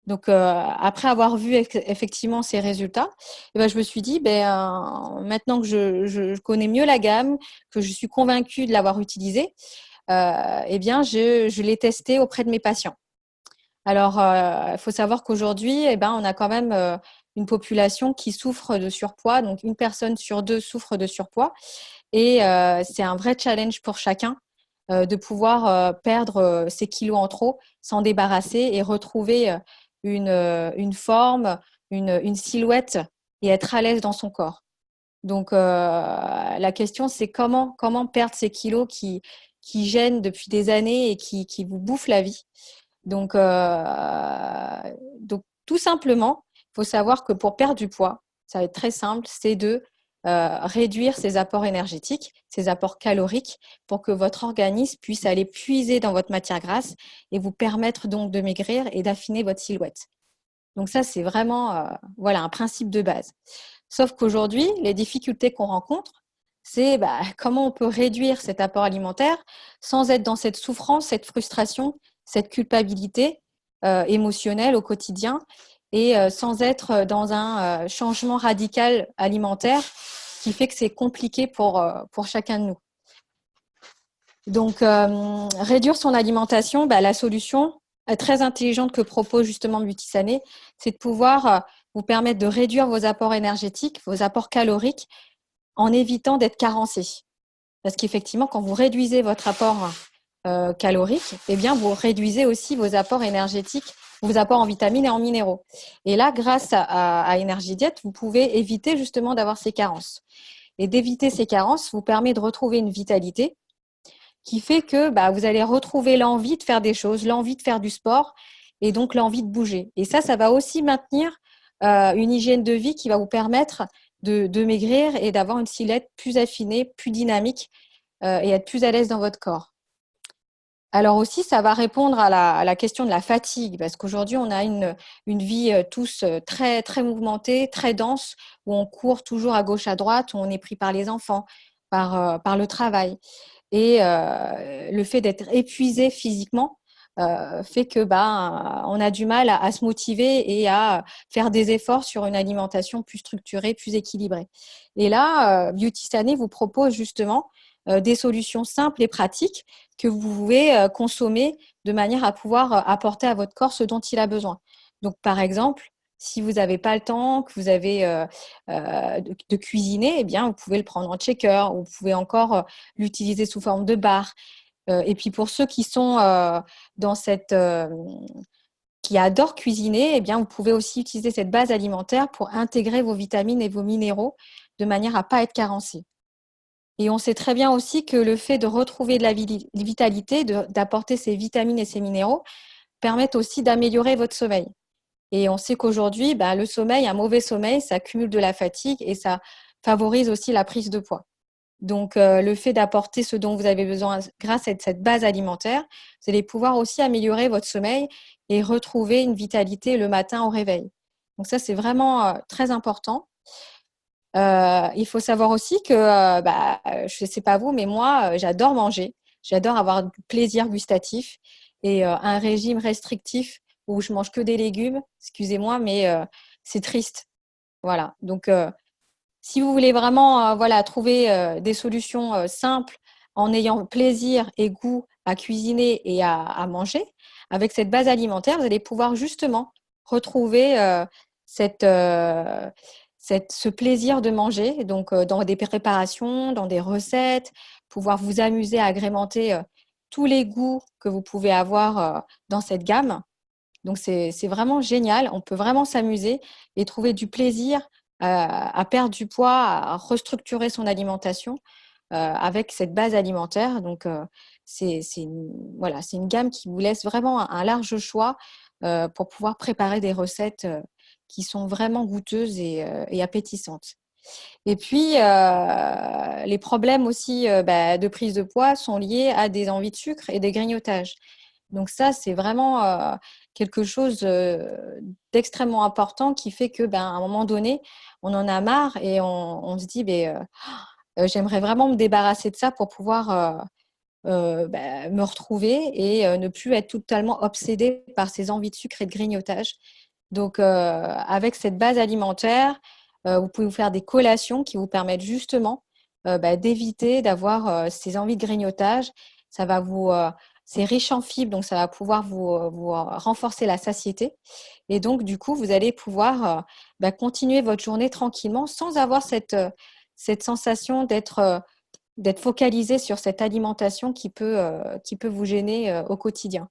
Donc, après avoir vu effectivement ces résultats, je me suis dit, maintenant que je connais mieux la gamme, que je suis convaincue de l'avoir utilisée, je l'ai testée auprès de mes patients. Alors, il faut savoir qu'aujourd'hui, on a quand même une population qui souffre de surpoids. Donc, 1 personne sur 2 souffre de surpoids. Et c'est un vrai challenge pour chacun de pouvoir perdre ses kilos en trop, s'en débarrasser et retrouver une forme, une silhouette et être à l'aise dans son corps. Donc, la question, c'est comment perdre ces kilos qui qui gêne depuis des années et qui vous bouffe la vie. Donc tout simplement, il faut savoir que pour perdre du poids, ça va être très simple, c'est de réduire ses apports énergétiques, ses apports caloriques, pour que votre organisme puisse aller puiser dans votre matière grasse et vous permettre donc de maigrir et d'affiner votre silhouette. Donc ça, c'est vraiment un principe de base. Sauf qu'aujourd'hui, les difficultés qu'on rencontre, c'est comment on peut réduire cet apport alimentaire sans être dans cette souffrance, cette frustration, cette culpabilité émotionnelle au quotidien et sans être dans un changement radical alimentaire qui fait que c'est compliqué pour chacun de nous. Donc, réduire son alimentation, la solution très intelligente que propose justement Beauty-Sané, c'est de pouvoir vous permettre de réduire vos apports énergétiques, vos apports caloriques, en évitant d'être carencé. Parce qu'effectivement, quand vous réduisez votre apport calorique, eh bien, vous réduisez aussi vos apports énergétiques, vos apports en vitamines et en minéraux. Et là, grâce à Énergie Diète, vous pouvez éviter justement d'avoir ces carences. Et d'éviter ces carences vous permet de retrouver une vitalité qui fait que vous allez retrouver l'envie de faire des choses, l'envie de faire du sport et donc l'envie de bouger. Et ça va aussi maintenir une hygiène de vie qui va vous permettre de maigrir et d'avoir une silhouette plus affinée, plus dynamique et être plus à l'aise dans votre corps. Alors aussi, ça va répondre à la question de la fatigue, parce qu'aujourd'hui, on a une vie tous très, très mouvementée, très dense, où on court toujours à gauche, à droite, où on est pris par les enfants, par le travail. Et le fait d'être épuisé physiquement fait que on a du mal à se motiver et à faire des efforts sur une alimentation plus structurée, plus équilibrée. Et là, Beauty-Sané vous propose justement des solutions simples et pratiques que vous pouvez consommer de manière à pouvoir apporter à votre corps ce dont il a besoin. Donc, par exemple, si vous n'avez pas le temps, que vous avez de cuisiner, eh bien, vous pouvez le prendre en shaker ou vous pouvez encore l'utiliser sous forme de barre. Et puis, pour ceux qui sont qui adorent cuisiner, eh bien, vous pouvez aussi utiliser cette base alimentaire pour intégrer vos vitamines et vos minéraux de manière à ne pas être carencé. Et on sait très bien aussi que le fait de retrouver de la vitalité, d'apporter ces vitamines et ces minéraux, permettent aussi d'améliorer votre sommeil. Et on sait qu'aujourd'hui, le sommeil, un mauvais sommeil, ça cumule de la fatigue et ça favorise aussi la prise de poids. Donc, le fait d'apporter ce dont vous avez besoin grâce à cette base alimentaire, vous allez pouvoir aussi améliorer votre sommeil et retrouver une vitalité le matin au réveil. Donc ça, c'est vraiment très important. Il faut savoir aussi que, je ne sais pas vous, mais moi, j'adore manger. J'adore avoir du plaisir gustatif et un régime restrictif où je mange que des légumes. Excusez-moi, mais c'est triste. Voilà. Donc, si vous voulez vraiment trouver des solutions simples en ayant plaisir et goût à cuisiner et à manger, avec cette base alimentaire, vous allez pouvoir justement retrouver ce plaisir de manger, donc dans des préparations, dans des recettes, pouvoir vous amuser à agrémenter tous les goûts que vous pouvez avoir dans cette gamme. Donc, c'est vraiment génial. On peut vraiment s'amuser et trouver du plaisir à perdre du poids, à restructurer son alimentation avec cette base alimentaire. Donc, c'est une gamme qui vous laisse vraiment un large choix pour pouvoir préparer des recettes qui sont vraiment goûteuses et appétissantes. Et puis, les problèmes aussi de prise de poids sont liés à des envies de sucre et des grignotages. Donc ça, c'est vraiment quelque chose d'extrêmement important qui fait que, à un moment donné, on en a marre et on se dit, j'aimerais vraiment me débarrasser de ça pour pouvoir me retrouver et ne plus être totalement obsédée par ces envies de sucre et de grignotage. Donc, avec cette base alimentaire, vous pouvez vous faire des collations qui vous permettent justement d'éviter d'avoir ces envies de grignotage. Ça va c'est riche en fibres, donc ça va pouvoir vous renforcer la satiété. Et donc, du coup, vous allez pouvoir continuer votre journée tranquillement sans avoir cette sensation d'être focalisé sur cette alimentation qui peut vous gêner au quotidien.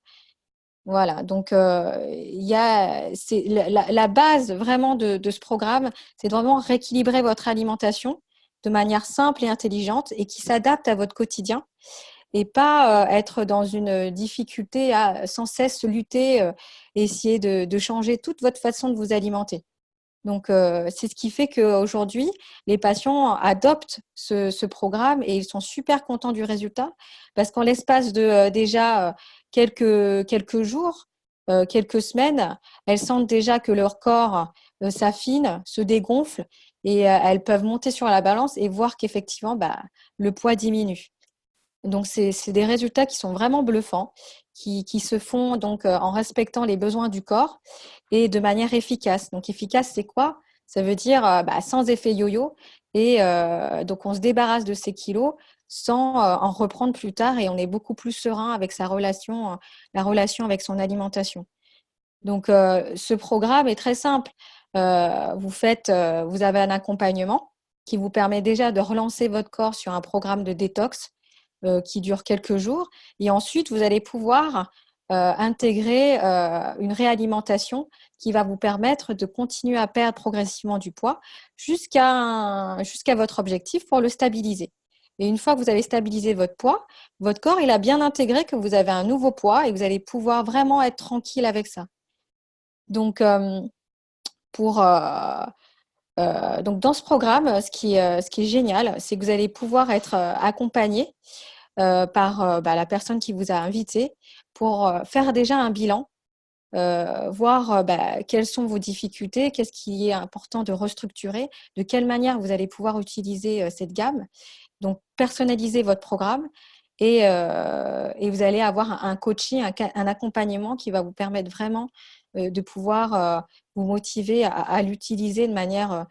Voilà, donc c'est la base vraiment de ce programme, c'est de vraiment rééquilibrer votre alimentation de manière simple et intelligente et qui s'adapte à votre quotidien. et pas être dans une difficulté à sans cesse lutter, essayer de changer toute votre façon de vous alimenter. Donc, c'est ce qui fait qu'aujourd'hui, les patients adoptent ce programme et ils sont super contents du résultat parce qu'en l'espace de déjà quelques jours, quelques semaines, elles sentent déjà que leur corps s'affine, se dégonfle et elles peuvent monter sur la balance et voir qu'effectivement, le poids diminue. Donc, c'est des résultats qui sont vraiment bluffants, qui se font donc en respectant les besoins du corps et de manière efficace. Donc, efficace, c'est quoi? Ça veut dire sans effet yo-yo. Et donc, on se débarrasse de ces kilos sans en reprendre plus tard et on est beaucoup plus serein avec la relation avec son alimentation. Donc, ce programme est très simple. Vous avez un accompagnement qui vous permet déjà de relancer votre corps sur un programme de détox qui dure quelques jours. Et ensuite, vous allez pouvoir intégrer une réalimentation qui va vous permettre de continuer à perdre progressivement du poids jusqu'à votre objectif pour le stabiliser. Et une fois que vous avez stabilisé votre poids, votre corps, il a bien intégré que vous avez un nouveau poids et vous allez pouvoir vraiment être tranquille avec ça. Donc, donc dans ce programme, ce qui est génial, c'est que vous allez pouvoir être accompagné par la personne qui vous a invité pour faire déjà un bilan, voir quelles sont vos difficultés, qu'est-ce qui est important de restructurer, de quelle manière vous allez pouvoir utiliser cette gamme. Donc, personnaliser votre programme et vous allez avoir un coaching, un accompagnement qui va vous permettre vraiment de pouvoir vous motiver à l'utiliser de manière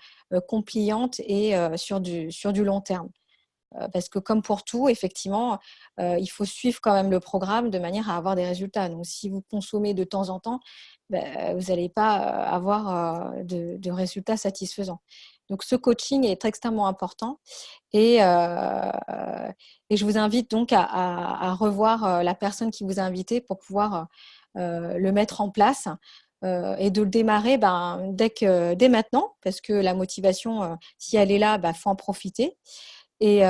compliante et sur du long terme. Parce que comme pour tout, effectivement, il faut suivre quand même le programme de manière à avoir des résultats. Donc, si vous consommez de temps en temps, vous n'allez pas avoir de résultats satisfaisants. Donc, ce coaching est extrêmement important et je vous invite donc à revoir la personne qui vous a invité pour pouvoir le mettre en place et de le démarrer dès maintenant parce que la motivation, si elle est là, faut en profiter. Et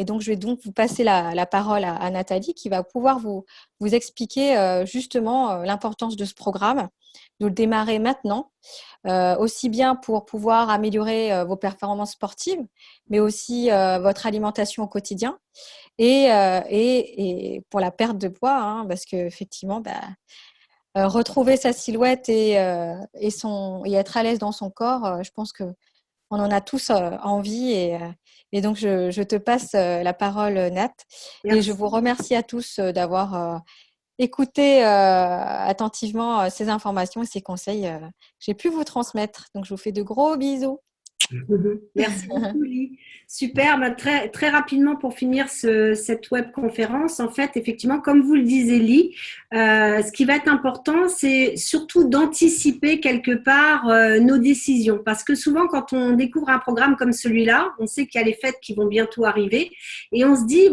donc, je vais donc vous passer la parole à Nathalie qui va pouvoir vous expliquer justement l'importance de ce programme, de le démarrer maintenant, aussi bien pour pouvoir améliorer vos performances sportives, mais aussi votre alimentation au quotidien et pour la perte de poids, hein, parce qu'effectivement, retrouver sa silhouette et être à l'aise dans son corps, je pense qu'on en a tous envie et donc je te passe la parole, Nat. Merci. Et je vous remercie à tous d'avoir écouté attentivement ces informations et ces conseils que j'ai pu vous transmettre. Donc, je vous fais de gros bisous. Merci beaucoup, Lee. Super. Très, très rapidement pour finir cette webconférence, en fait, effectivement, comme vous le disiez, Lee, ce qui va être important, c'est surtout d'anticiper quelque part nos décisions. Parce que souvent, quand on découvre un programme comme celui-là, on sait qu'il y a les fêtes qui vont bientôt arriver et on se dit,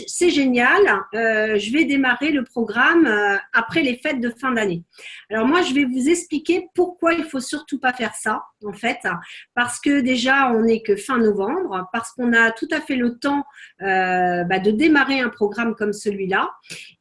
c'est génial, je vais démarrer le programme après les fêtes de fin d'année. Alors moi, je vais vous expliquer pourquoi il faut surtout pas faire ça, en fait, parce que déjà, on n'est que fin novembre, parce qu'on a tout à fait le temps de démarrer un programme comme celui-là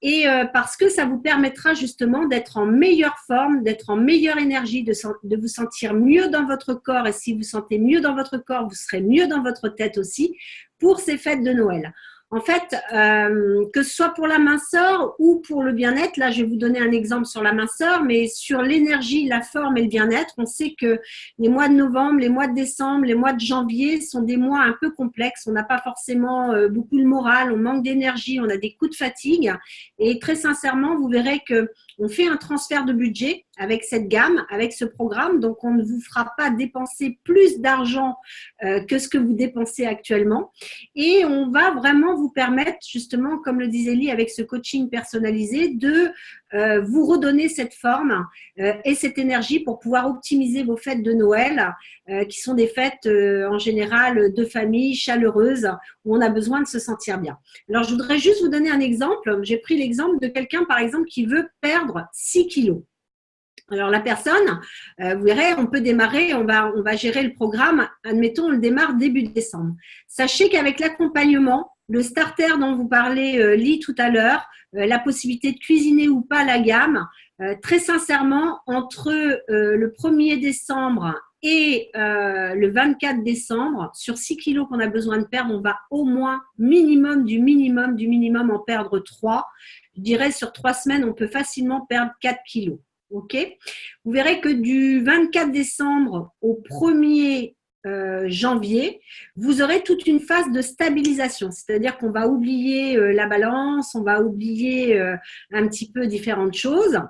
et parce que ça vous permettra justement d'être en meilleure forme, d'être en meilleure énergie, de vous sentir mieux dans votre corps et si vous sentez mieux dans votre corps, vous serez mieux dans votre tête aussi pour ces fêtes de Noël. En fait, que ce soit pour la minceur ou pour le bien-être, là je vais vous donner un exemple sur la minceur, mais sur l'énergie, la forme et le bien-être, on sait que les mois de novembre, les mois de décembre, les mois de janvier sont des mois un peu complexes. On n'a pas forcément beaucoup le moral, on manque d'énergie, on a des coups de fatigue. Et très sincèrement, vous verrez qu'on fait un transfert de budget avec cette gamme, avec ce programme. Donc, on ne vous fera pas dépenser plus d'argent que ce que vous dépensez actuellement. Et on va vraiment vous permettre, justement, comme le disait Lee, avec ce coaching personnalisé, de vous redonner cette forme et cette énergie pour pouvoir optimiser vos fêtes de Noël, qui sont des fêtes en général de famille, chaleureuses, où on a besoin de se sentir bien. Alors, je voudrais juste vous donner un exemple. J'ai pris l'exemple de quelqu'un, par exemple, qui veut perdre 6 kilos. Alors, la personne, vous verrez, on peut démarrer, on va gérer le programme. Admettons, on le démarre début décembre. Sachez qu'avec l'accompagnement, le starter dont vous parlez, Lee, tout à l'heure, la possibilité de cuisiner ou pas la gamme, très sincèrement, entre le 1er décembre et le 24 décembre, sur 6 kilos qu'on a besoin de perdre, on va au moins minimum en perdre 3. Je dirais sur 3 semaines, on peut facilement perdre 4 kilos. Okay, vous verrez que du 24 décembre au 1er janvier, vous aurez toute une phase de stabilisation. C'est-à-dire qu'on va oublier la balance, on va oublier un petit peu différentes choses.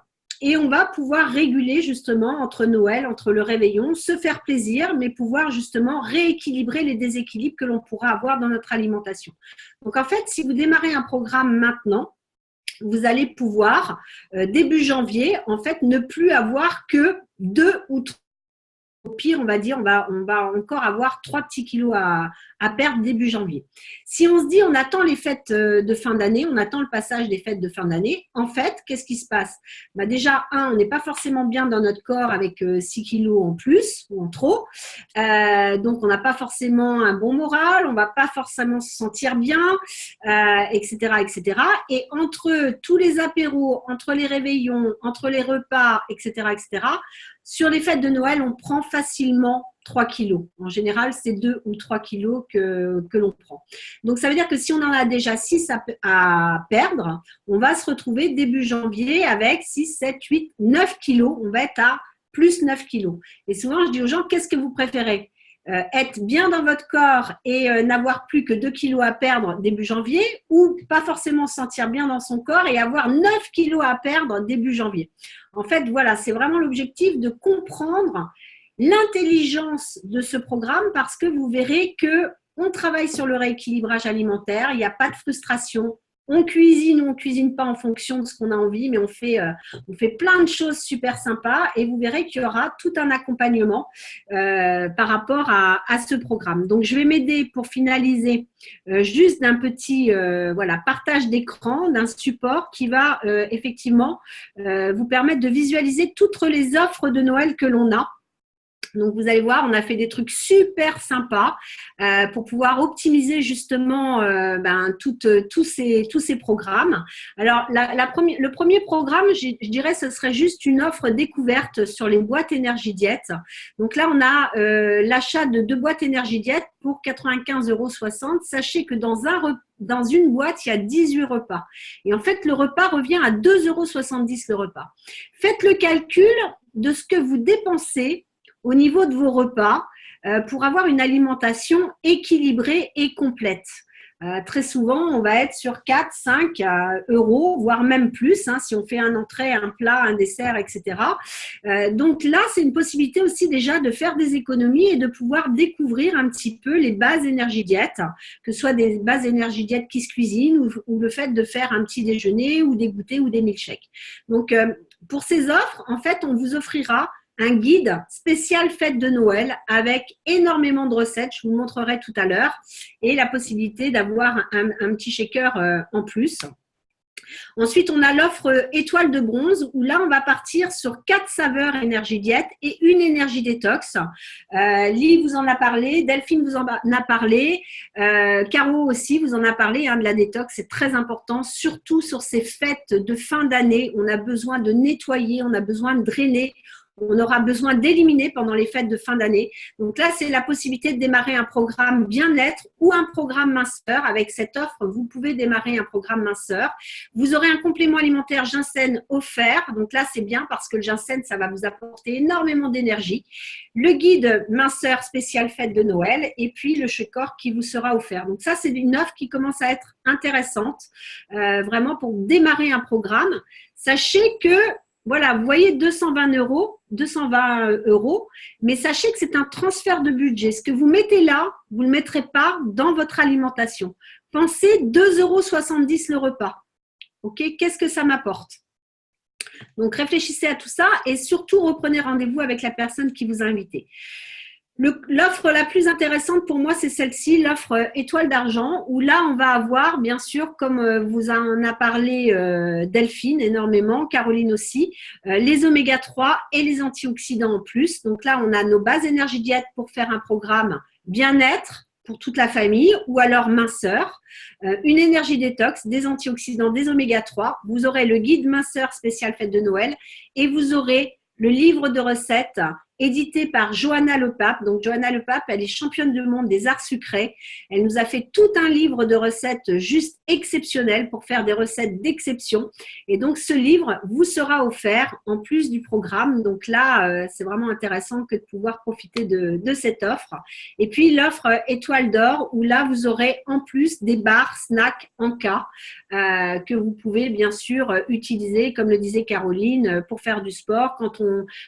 Et on va pouvoir réguler justement entre Noël, entre le réveillon, se faire plaisir, mais pouvoir justement rééquilibrer les déséquilibres que l'on pourra avoir dans notre alimentation. Donc en fait, si vous démarrez un programme maintenant, vous allez pouvoir, début janvier, en fait, ne plus avoir que 2 ou 3. Au pire, on va dire, on va encore avoir 3 petits kilos à perdre début janvier. Si on se dit, on attend les fêtes de fin d'année, on attend le passage des fêtes de fin d'année, en fait, qu'est-ce qui se passe? Déjà, on n'est pas forcément bien dans notre corps avec 6 kilos en plus ou en trop. Donc, on n'a pas forcément un bon moral, on ne va pas forcément se sentir bien, etc., etc. Et entre tous les apéros, entre les réveillons, entre les repas, etc., etc., sur les fêtes de Noël, on prend facilement 3 kilos. En général, c'est 2 ou 3 kilos que l'on prend. Donc, ça veut dire que si on en a déjà 6 à perdre, on va se retrouver début janvier avec 6, 7, 8, 9 kilos. On va être à plus 9 kilos. Et souvent, je dis aux gens, qu'est-ce que vous préférez ? Être bien dans votre corps et n'avoir plus que 2 kilos à perdre début janvier, ou pas forcément se sentir bien dans son corps et avoir 9 kilos à perdre début janvier. En fait, voilà, c'est vraiment l'objectif de comprendre l'intelligence de ce programme, parce que vous verrez qu'on travaille sur le rééquilibrage alimentaire, il n'y a pas de frustration. On cuisine ou on ne cuisine pas en fonction de ce qu'on a envie, mais on fait plein de choses super sympas, et vous verrez qu'il y aura tout un accompagnement par rapport à ce programme. Donc, je vais m'aider pour finaliser juste d'un petit partage d'écran, d'un support qui va effectivement vous permettre de visualiser toutes les offres de Noël que l'on a. Donc, vous allez voir, on a fait des trucs super sympas pour pouvoir optimiser justement tous ces programmes. Alors, le premier programme, je dirais, ce serait juste une offre découverte sur les boîtes énergie diète. Donc là, on a l'achat de 2 boîtes énergie diète pour 95,60 €. Sachez que dans une boîte, il y a 18 repas. Et en fait, le repas revient à 2,70 € le repas. Faites le calcul de ce que vous dépensez au niveau de vos repas pour avoir une alimentation équilibrée et complète. Très souvent, on va être sur 4, 5 €, voire même plus, si on fait un entrée, un plat, un dessert, etc. Donc là, c'est une possibilité aussi déjà de faire des économies et de pouvoir découvrir un petit peu les bases énergie diète, que ce soit des bases énergie diète qui se cuisinent ou le fait de faire un petit déjeuner ou des goûters ou des milkshakes. Donc, pour ces offres, en fait, on vous offrira un guide spécial fête de Noël avec énormément de recettes, je vous le montrerai tout à l'heure, et la possibilité d'avoir un petit shaker en plus. Ensuite, on a l'offre étoile de bronze, où là, on va partir sur 4 saveurs énergie diète et une énergie détox. Lee vous en a parlé, Delphine vous en a parlé, Caro aussi vous en a parlé, de la détox. C'est très important, surtout sur ces fêtes de fin d'année. On a besoin de nettoyer, on a besoin de drainer. On aura besoin d'éliminer pendant les fêtes de fin d'année. Donc là, c'est la possibilité de démarrer un programme bien-être ou un programme minceur. Avec cette offre, vous pouvez démarrer un programme minceur. Vous aurez un complément alimentaire ginseng offert. Donc là, c'est bien parce que le ginseng, ça va vous apporter énormément d'énergie. Le guide minceur spécial fête de Noël et puis le shaker qui vous sera offert. Donc ça, c'est une offre qui commence à être intéressante, vraiment pour démarrer un programme. Sachez que voilà, vous voyez 220 €, mais sachez que c'est un transfert de budget. Ce que vous mettez là, vous ne le mettrez pas dans votre alimentation. Pensez 2,70 € le repas. Ok, qu'est-ce que ça m'apporte? Donc, réfléchissez à tout ça et surtout reprenez rendez-vous avec la personne qui vous a invité. L'offre la plus intéressante pour moi, c'est celle-ci, l'offre étoile d'argent, où là, on va avoir, bien sûr, comme vous en a parlé Delphine énormément, Caroline aussi, les oméga 3 et les antioxydants en plus. Donc là, on a nos bases énergie diète pour faire un programme bien-être, pour toute la famille, ou alors minceur, une énergie détox, des antioxydants, des oméga 3. Vous aurez le guide minceur spécial fête de Noël et vous aurez le livre de recettes édité par Johanna Le Pape. Donc, Johanna Le Pape, elle est championne du monde des arts sucrés. Elle nous a fait tout un livre de recettes juste exceptionnel pour faire des recettes d'exception. Et donc, ce livre vous sera offert en plus du programme. Donc là, c'est vraiment intéressant que de pouvoir profiter de cette offre. Et puis, l'offre Étoile d'Or, où là, vous aurez en plus des barres, snacks en cas que vous pouvez bien sûr utiliser, comme le disait Caroline, pour faire du sport.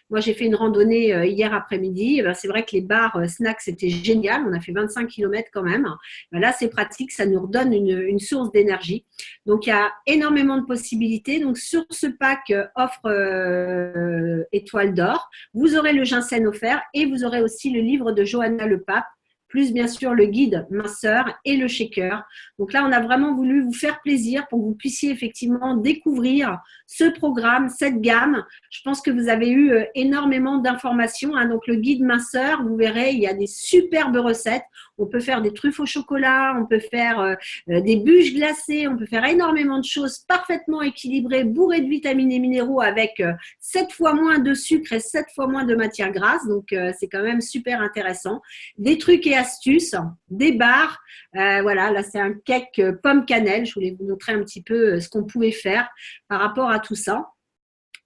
Moi, j'ai fait une randonnée hier après-midi, c'est vrai que les barres snacks, c'était génial. On a fait 25 km quand même. Là, c'est pratique, ça nous redonne une source d'énergie. Donc, il y a énormément de possibilités. Donc, sur ce pack offre Étoile d'Or, vous aurez le ginseng offert et vous aurez aussi le livre de Johanna Le Pape, plus bien sûr le guide minceur et le shaker. Donc là, on a vraiment voulu vous faire plaisir pour que vous puissiez effectivement découvrir ce programme, cette gamme. Je pense que vous avez eu énormément d'informations. Donc le guide minceur, vous verrez, il y a des superbes recettes. On peut faire des truffes au chocolat, on peut faire des bûches glacées, on peut faire énormément de choses parfaitement équilibrées, bourrées de vitamines et minéraux avec 7 fois moins de sucre et 7 fois moins de matières grasses. Donc, c'est quand même super intéressant. Des trucs et astuces, des barres. Voilà, là, c'est un cake pomme cannelle. Je voulais vous montrer un petit peu ce qu'on pouvait faire par rapport à tout ça.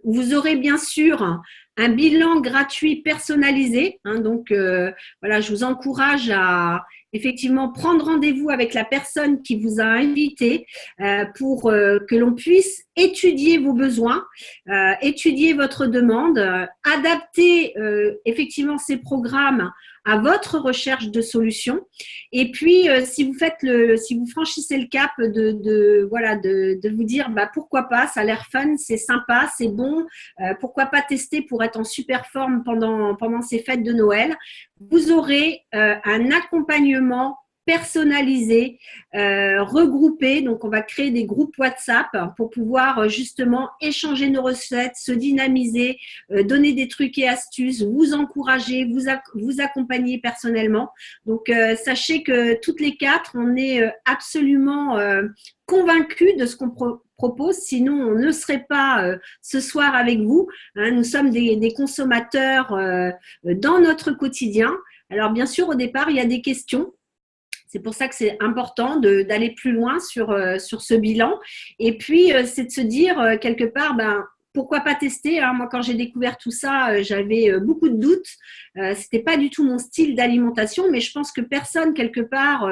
Vous aurez bien sûr un bilan gratuit personnalisé. Donc, voilà, je vous encourage à effectivement prendre rendez-vous avec la personne qui vous a invité pour que l'on puisse étudier vos besoins, étudier votre demande, adapter effectivement ces programmes à votre recherche de solutions. Et puis, si vous franchissez le cap de vous dire pourquoi pas, ça a l'air fun, c'est sympa, c'est bon, pourquoi pas tester pour être en super forme pendant ces fêtes de Noël, vous aurez un accompagnement personnalisé, regroupé. Donc, on va créer des groupes WhatsApp pour pouvoir justement échanger nos recettes, se dynamiser, donner des trucs et astuces, vous encourager, vous accompagner personnellement. Donc, sachez que toutes les quatre, on est absolument convaincus de ce qu'on propose, sinon on ne serait pas ce soir avec vous. Nous sommes des consommateurs dans notre quotidien. Alors, bien sûr, au départ, il y a des questions. C'est pour ça que c'est important d'aller plus loin sur ce bilan. Et puis, c'est de se dire quelque part, pourquoi pas tester, hein. Moi, quand j'ai découvert tout ça, j'avais beaucoup de doutes. C'était pas du tout mon style d'alimentation, mais je pense que personne, quelque part,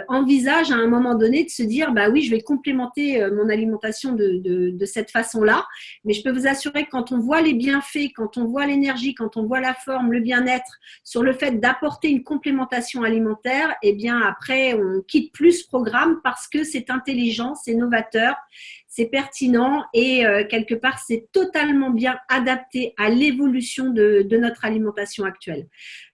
envisage à un moment donné de se dire, oui, je vais complémenter mon alimentation de cette façon-là. Mais je peux vous assurer que quand on voit les bienfaits, quand on voit l'énergie, quand on voit la forme, le bien-être, sur le fait d'apporter une complémentation alimentaire, eh bien, après, on quitte plus ce programme parce que c'est intelligent, c'est novateur, c'est pertinent et quelque part, c'est totalement bien adapté à l'évolution de notre alimentation actuelle.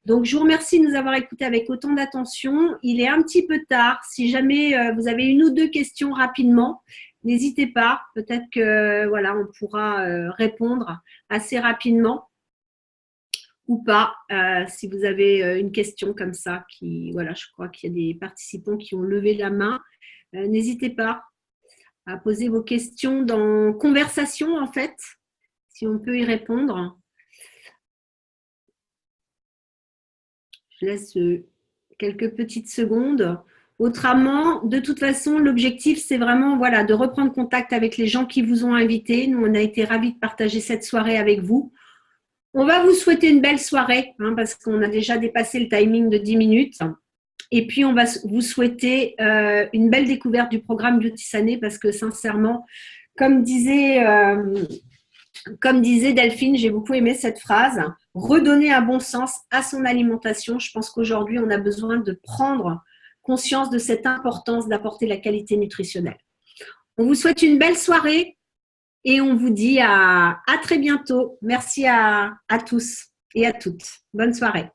Donc, je vous remercie de nous avoir écoutés avec autant d'attention. Il est un petit peu tard. Si jamais vous avez une ou deux questions rapidement, n'hésitez pas. Peut-être que voilà, on pourra répondre assez rapidement ou pas. Si vous avez une question comme ça, je crois qu'il y a des participants qui ont levé la main. N'hésitez pas à poser vos questions dans conversation, en fait, si on peut y répondre. Je laisse quelques petites secondes. Autrement, de toute façon, l'objectif, c'est vraiment de reprendre contact avec les gens qui vous ont invité. Nous, on a été ravis de partager cette soirée avec vous. On va vous souhaiter une belle soirée, parce qu'on a déjà dépassé le timing de 10 minutes. Et puis, on va vous souhaiter une belle découverte du programme Beauty Sané parce que sincèrement, comme disait Delphine, j'ai beaucoup aimé cette phrase, redonner un bon sens à son alimentation. Je pense qu'aujourd'hui, on a besoin de prendre conscience de cette importance d'apporter la qualité nutritionnelle. On vous souhaite une belle soirée et on vous dit à très bientôt. Merci à tous et à toutes. Bonne soirée.